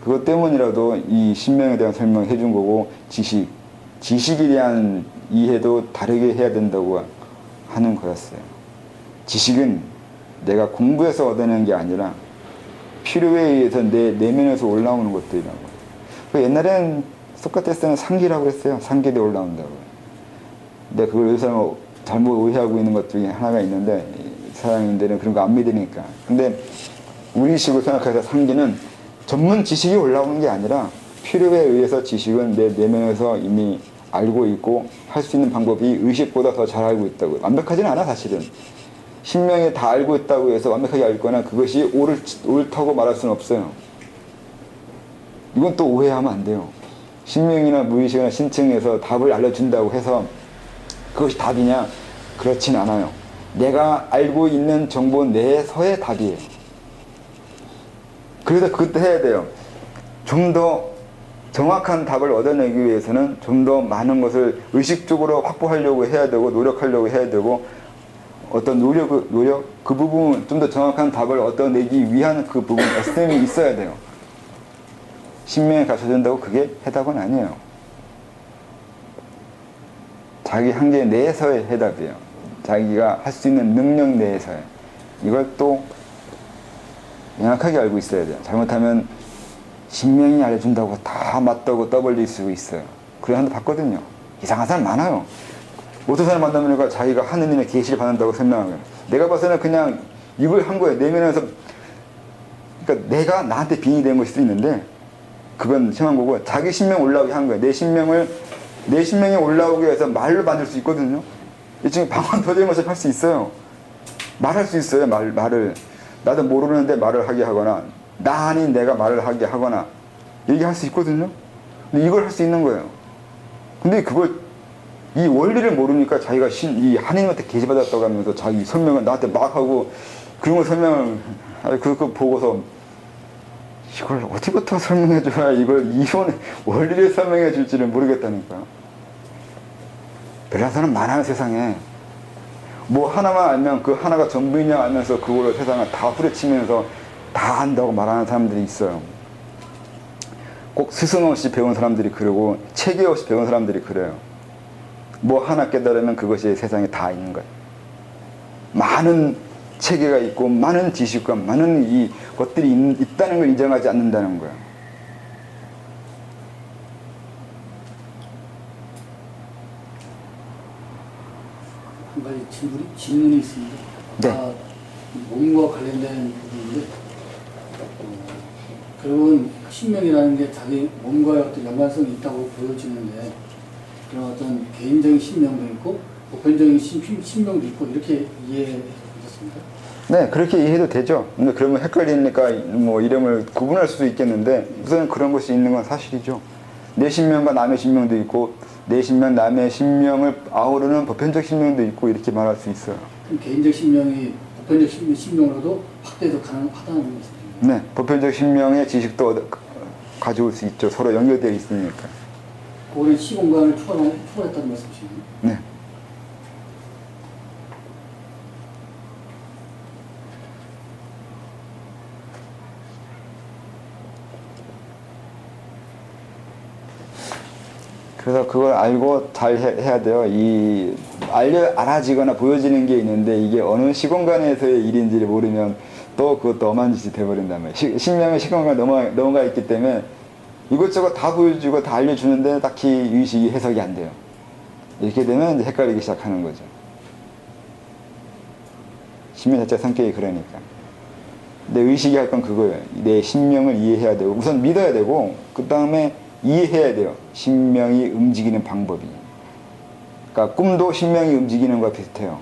그것 때문이라도 이 신명에 대한 설명을 해준 거고, 지식에 대한 이해도 다르게 해야 된다고 하는 거였어요. 지식은 내가 공부해서 얻어내는 게 아니라 필요에 의해서 내 내면에서 올라오는 것들이라고. 옛날에는 소크라테스는 상기라고 했어요. 상기돼 올라온다고. 근데 그걸 요새 잘못 오해하고 있는 것 중에 하나가 있는데, 서양인들은 그런 거 안 믿으니까. 근데 우리식으로 생각해서 상기는 전문 지식이 올라오는 게 아니라 필요에 의해서 지식은 내 내면에서 이미 알고 있고 할 수 있는 방법이 의식보다 더 잘 알고 있다고. 완벽하지는 않아, 사실은. 신명이 다 알고 있다고 해서 완벽하게 알거나 그것이 옳다고 말할 수는 없어요. 이건 또 오해하면 안 돼요. 신명이나 무의식이나 신청에서 답을 알려준다고 해서 그것이 답이냐? 그렇진 않아요. 내가 알고 있는 정보 내에서의 답이에요. 그래서 그것도 해야 돼요. 좀 더 정확한 답을 얻어내기 위해서는 좀 더 많은 것을 의식적으로 확보하려고 해야 되고, 노력하려고 해야 되고, 어떤 노력, 그 부분, 좀 더 정확한 답을 얻어내기 위한 그 부분, SM이 있어야 돼요. 신명에 가르쳐준다고 그게 해답은 아니에요. 자기 한계 내에서의 해답이에요. 자기가 할 수 있는 능력 내에서의. 이걸 또 명확하게 알고 있어야 돼요. 잘못하면 신명이 알려준다고 다 맞다고 떠벌릴 수 있어요. 그런 사람도 봤거든요. 이상한 사람 많아요. 어떤 사람 만나보니까 자기가 하느님의 계시를 받는다고 설명한 거예요. 내가 봐서는 그냥 이걸 한 거예요. 내면에서. 그러니까 내가 나한테 빙의 된 것일 수 있는데 그건 심한 거고, 자기 신명 올라오게 한 거예요. 내 신명이 올라오게 해서 말로 만들 수 있거든요. 일종의 방언 터지는 것을 할 수 있어요. 말할 수 있어요. 말을. 나도 모르는데 말을 하게 하거나, 나 아닌 내가 말을 하게 하거나, 얘기할 수 있거든요. 근데 이걸 할 수 있는 거예요. 근데 이 원리를 모르니까 자기가 이 하나님한테 계시받았다고 하면서 자기 설명을 나한테 막 하고, 그런 걸 설명을, 그거 보고서, 이걸 어디부터 설명해줘야 이런 원리를 설명해 줄지를 모르겠다니까. 별난 사람 많아요, 세상에. 뭐 하나만 알면 그 하나가 전부이냐 알면서 그걸로 세상을 다 후려치면서 다 안다고 말하는 사람들이 있어요. 꼭 스승 없이 배운 사람들이 그러고 체계 없이 배운 사람들이 그래요. 뭐 하나 깨달으면 그것이 세상에 다 있는 거예요. 많은 체계가 있고 많은 지식과 많은 이 것들이 있다는 걸 인정하지 않는다는 거예요. 한 가지 질문이 있습니다. 네. 몸과 관련된 부분인데, 결국은 신명이라는 게 자기 몸과 어떤 연관성이 있다고 보여지는데, 그런 어떤 개인적인 신명도 있고 보편적인 신명도 있고, 이렇게 이해하셨습니까? 네, 그렇게 이해해도 되죠. 근데 그러면 헷갈리니까 뭐 이름을 구분할 수도 있겠는데, 우선 그런 것이 있는 건 사실이죠. 내 신명과 남의 신명도 있고, 내 신명, 남의 신명을 아우르는 보편적 신명도 있고, 이렇게 말할 수 있어요. 그럼 개인적 신명이 보편적 신명으로도 확대도 가능하다는 말씀입니다. 네, 보편적 신명의 지식도 가져올 수 있죠. 서로 연결되어 있으니까. 그거는 시공간을 초월했다는 말씀이시네요. 네. 그래서 그걸 알고 잘 해야 돼요. 알아지거나 보여지는 게 있는데, 이게 어느 시공간에서의 일인지를 모르면 또 그것도 엄한 짓이 돼버린단 말이에요. 신명의 시공간에 넘어가 있기 때문에 이것저것 다 보여주고 다 알려주는데 딱히 의식이 해석이 안 돼요. 이렇게 되면 이제 헷갈리기 시작하는 거죠. 신명 자체 성격이 그러니까. 근데 의식이 할 건 그거예요. 내 신명을 이해해야 되고, 우선 믿어야 되고, 그 다음에 이해해야 돼요. 신명이 움직이는 방법이. 그러니까 꿈도 신명이 움직이는 것과 비슷해요.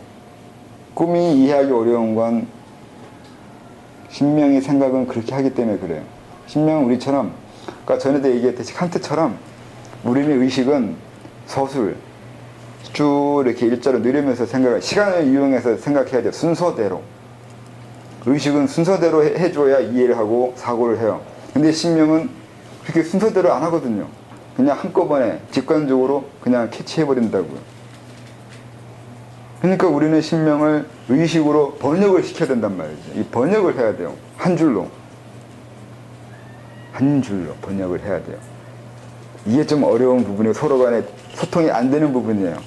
꿈이 이해하기 어려운 건 신명의 생각은 그렇게 하기 때문에 그래요. 신명은 우리처럼, 그러니까 전에도 얘기했듯이 칸트처럼 우리의 의식은 서술, 쭉 이렇게 일자로 느리면서 시간을 이용해서 생각해야 돼요. 순서대로. 의식은 순서대로 해줘야 이해를 하고 사고를 해요. 근데 신명은 그렇게 순서대로 안 하거든요. 그냥 한꺼번에 직관적으로 그냥 캐치해버린다고요. 그러니까 우리는 신명을 의식으로 번역을 시켜야 된단 말이죠. 이 번역을 해야 돼요. 한 줄로 번역을 해야 돼요. 이게 좀 어려운 부분이고, 서로 간에 소통이 안 되는 부분이에요.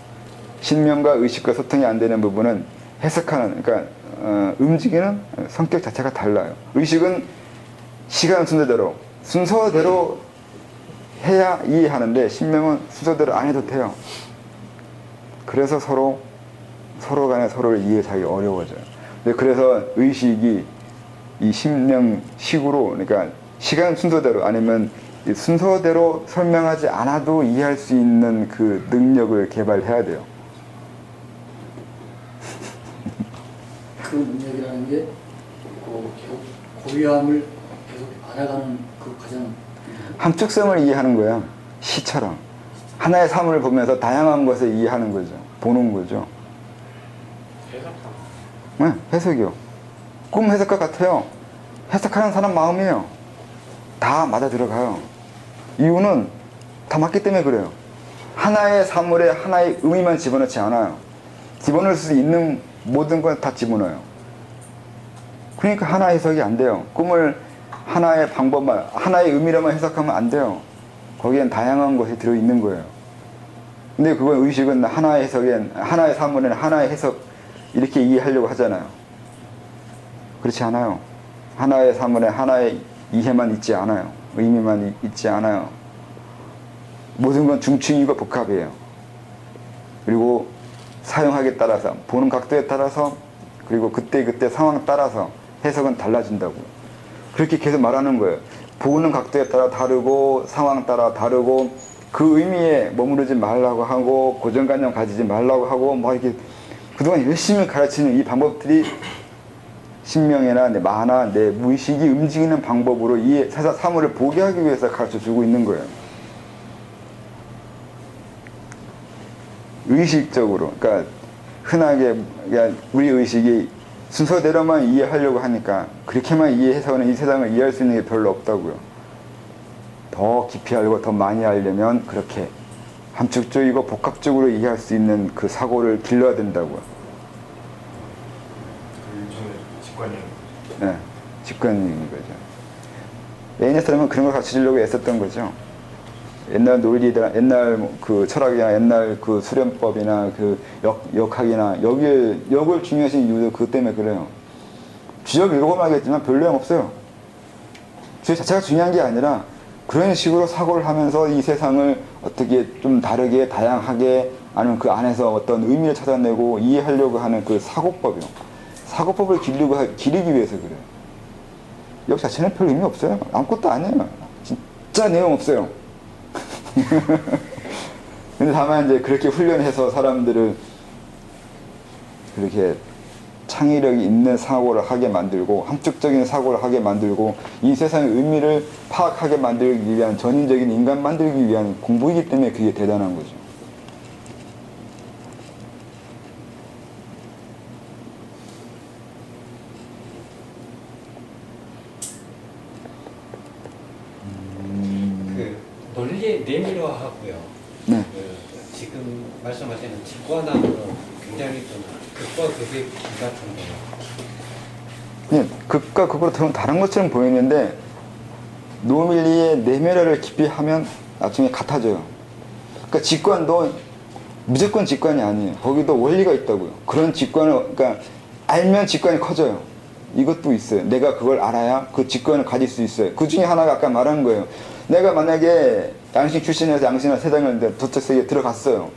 신명과 의식과 소통이 안 되는 부분은 해석하는, 그러니까 움직이는 성격 자체가 달라요. 의식은 시간 순서대로 해야 이해하는데, 신명은 순서대로 안 해도 돼요. 그래서 서로 간에 서로를 이해하기 어려워져요. 그래서 의식이 이 신명식으로, 그러니까 시간 순서대로, 아니면 순서대로 설명하지 않아도 이해할 수 있는 그 능력을 개발해야 돼요. 그 능력이라는 게 고유함을 계속 알아가는 그 가장 함축성을 이해하는 거야. 시처럼 하나의 사물을 보면서 다양한 것을 이해하는 거죠. 보는 거죠. 네, 해석이요. 꿈 해석과 같아요. 해석하는 사람 마음이에요. 다 맞아 들어가요. 이유는 다 맞기 때문에 그래요. 하나의 사물에 하나의 의미만 집어넣지 않아요. 집어넣을 수 있는 모든 걸 다 집어넣어요. 그러니까 하나 해석이 안 돼요. 꿈을 하나의 방법만, 하나의 의미로만 해석하면 안 돼요. 거기엔 다양한 것이 들어있는 거예요. 근데 그건 의식은 하나의 해석엔, 하나의 사물에는 하나의 해석, 이렇게 이해하려고 하잖아요. 그렇지 않아요. 하나의 사물에 하나의 이해만 있지 않아요. 의미만 있지 않아요. 모든 건 중층이고 복합이에요. 그리고 사용하기에 따라서, 보는 각도에 따라서, 그리고 그때 상황에 따라서 해석은 달라진다고요. 그렇게 계속 말하는 거예요. 보는 각도에 따라 다르고 상황 따라 다르고 그 의미에 머무르지 말라고 하고 고정관념 가지지 말라고 하고 뭐 이렇게 그동안 열심히 가르치는 이 방법들이 신명이나 내 만화, 내 무의식이 움직이는 방법으로 이 사물을 보게 하기 위해서 가르쳐주고 있는 거예요. 의식적으로, 그러니까 흔하게 그러니까 우리 의식이 순서대로만 이해하려고 하니까 그렇게만 이해해서는 이 세상을 이해할 수 있는 게 별로 없다고요. 더 깊이 알고 더 많이 알려면 그렇게 함축적이고 복합적으로 이해할 수 있는 그 사고를 길러야 된다고요. 그 일종의 직관형. 네, 직관적인 거죠. 예인의 사람은 그런 걸 가르쳐주려고 애썼던 거죠. 옛날 논리들, 옛날 그 철학이나 옛날 그 수련법이나 그 역학이나 역을 중요하신 이유도 그것 때문에 그래요. 주역 읽어보면 알겠지만 별 내용 없어요. 주역 자체가 중요한 게 아니라 그런 식으로 사고를 하면서 이 세상을 어떻게 좀 다르게 다양하게 아니면 그 안에서 어떤 의미를 찾아내고 이해하려고 하는 그 사고법이요. 사고법을 기르기 위해서 그래요. 역 자체는 별 의미 없어요. 아무것도 아니에요. 진짜 내용 없어요. 근데 다만 이제 그렇게 훈련해서 사람들을 그렇게 창의력이 있는 사고를 하게 만들고 함축적인 사고를 하게 만들고 이 세상의 의미를 파악하게 만들기 위한 전인적인 인간 만들기 위한 공부이기 때문에 그게 대단한 거죠. 그 논리의 내밀화하고요. 네. 그 지금 말씀하시는 직관하고는 굉장히 좀 극과 극의 기 같은데요. 네, 극과 극으로 들으면 다른 것처럼 보이는데 노밀리의 내면화를 깊이 하면 나중에 같아져요. 그러니까 직관도 무조건 직관이 아니에요. 거기도 원리가 있다고요. 그런 직관을 그러니까 알면 직관이 커져요. 이것도 있어요. 내가 그걸 알아야 그 직관을 가질 수 있어요. 그 중에 하나가 아까 말한 거예요. 내가 만약에 양식 출신에서 양식이나 세상을 저쪽 세계에 들어갔어요.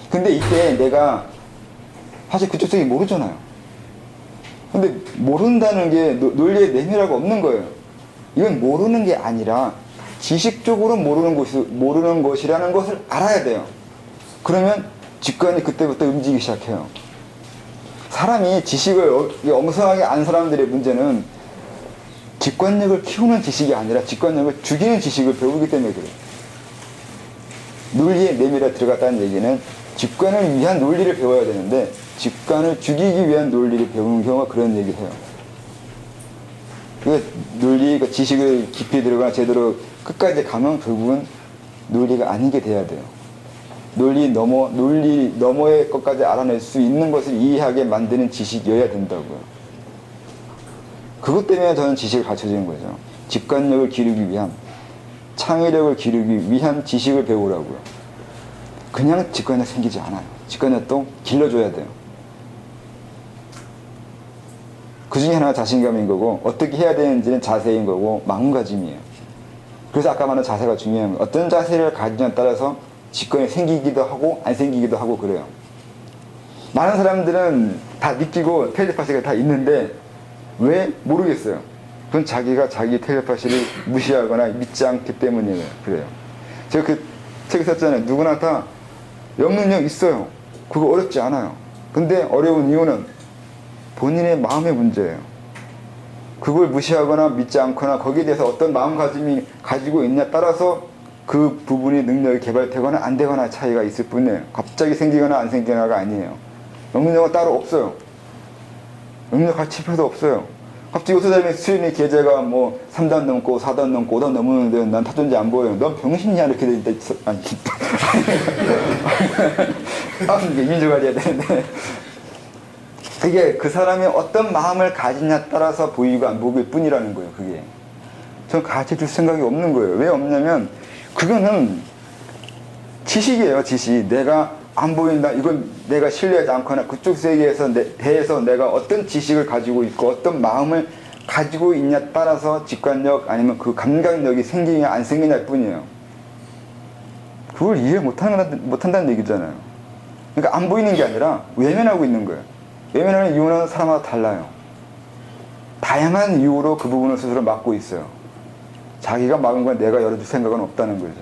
근데 이때 내가 사실 그쪽 세계 모르잖아요. 근데 모른다는 게 논리의 내밀화가 없는 거예요. 이건 모르는 게 아니라 지식적으로 모르는 것이라는 것을 알아야 돼요. 그러면 직관이 그때부터 움직이기 시작해요. 사람이 지식을 엉성하게 아는 사람들의 문제는 직관력을 키우는 지식이 아니라 직관력을 죽이는 지식을 배우기 때문에 그래요. 논리의 내밀화 들어갔다는 얘기는 직관을 위한 논리를 배워야 되는데 직관을 죽이기 위한 논리를 배우는 경우가 그런 얘기를 해요. 그 논리, 그 지식을 깊이 들어가 제대로 끝까지 가면 결국은 논리가 아닌 게 돼야 돼요. 논리 너머의 것까지 알아낼 수 있는 것을 이해하게 만드는 지식이어야 된다고요. 그것 때문에 저는 지식을 가르쳐주는 거죠. 직관력을 기르기 위한, 창의력을 기르기 위한 지식을 배우라고요. 그냥 직관력 생기지 않아요. 직관력도 길러줘야 돼요. 그 중에 하나가 자신감인 거고 어떻게 해야 되는지는 자세인 거고 마음가짐이에요. 그래서 아까 말한 자세가 중요한 거예요. 어떤 자세를 가지냐에 따라서 직관이 생기기도 하고 안 생기기도 하고 그래요. 많은 사람들은 다 느끼고 텔레파시가 다 있는데 왜? 모르겠어요. 그건 자기가 자기 텔레파시를 무시하거나 믿지 않기 때문이에요. 그래요. 제가 그 책에 썼잖아요. 누구나 다 영능력 있어요. 그거 어렵지 않아요. 근데 어려운 이유는 본인의 마음의 문제예요. 그걸 무시하거나 믿지 않거나 거기에 대해서 어떤 마음가짐이 가지고 있냐에 따라서 그 부분이 능력이 개발되거나 안 되거나 차이가 있을 뿐이에요. 갑자기 생기거나 안 생기거나가 아니에요. 영능력은 따로 없어요. 영능력 가치 표도 없어요. 갑자기 요새 수련의 계제가 뭐 3단 넘고 4단 넘고 5단 넘었는데 난 타존지 안 보여요. 넌 병신이야 이렇게 돼 있다. 아니 이게 민족아리야 되는데 그게 그 사람이 어떤 마음을 가지냐에 따라서 보이고 안 보일 뿐이라는 거예요. 그게 전 가르쳐줄 생각이 없는 거예요. 왜 없냐면 그거는 지식이에요. 지식. 내가 안 보인다. 이건 내가 신뢰하지 않거나 그쪽 세계에서 대해서 내가 어떤 지식을 가지고 있고 어떤 마음을 가지고 있냐에 따라서 직관력 아니면 그 감각력이 생기냐 안 생기냐일 뿐이에요. 그걸 이해 못한다는 얘기잖아요. 그러니까 안 보이는 게 아니라 외면하고 있는 거예요. 외면하는 이유는 사람마다 달라요. 다양한 이유로 그 부분을 스스로 막고 있어요. 자기가 막은 건 내가 열어줄 생각은 없다는 거죠.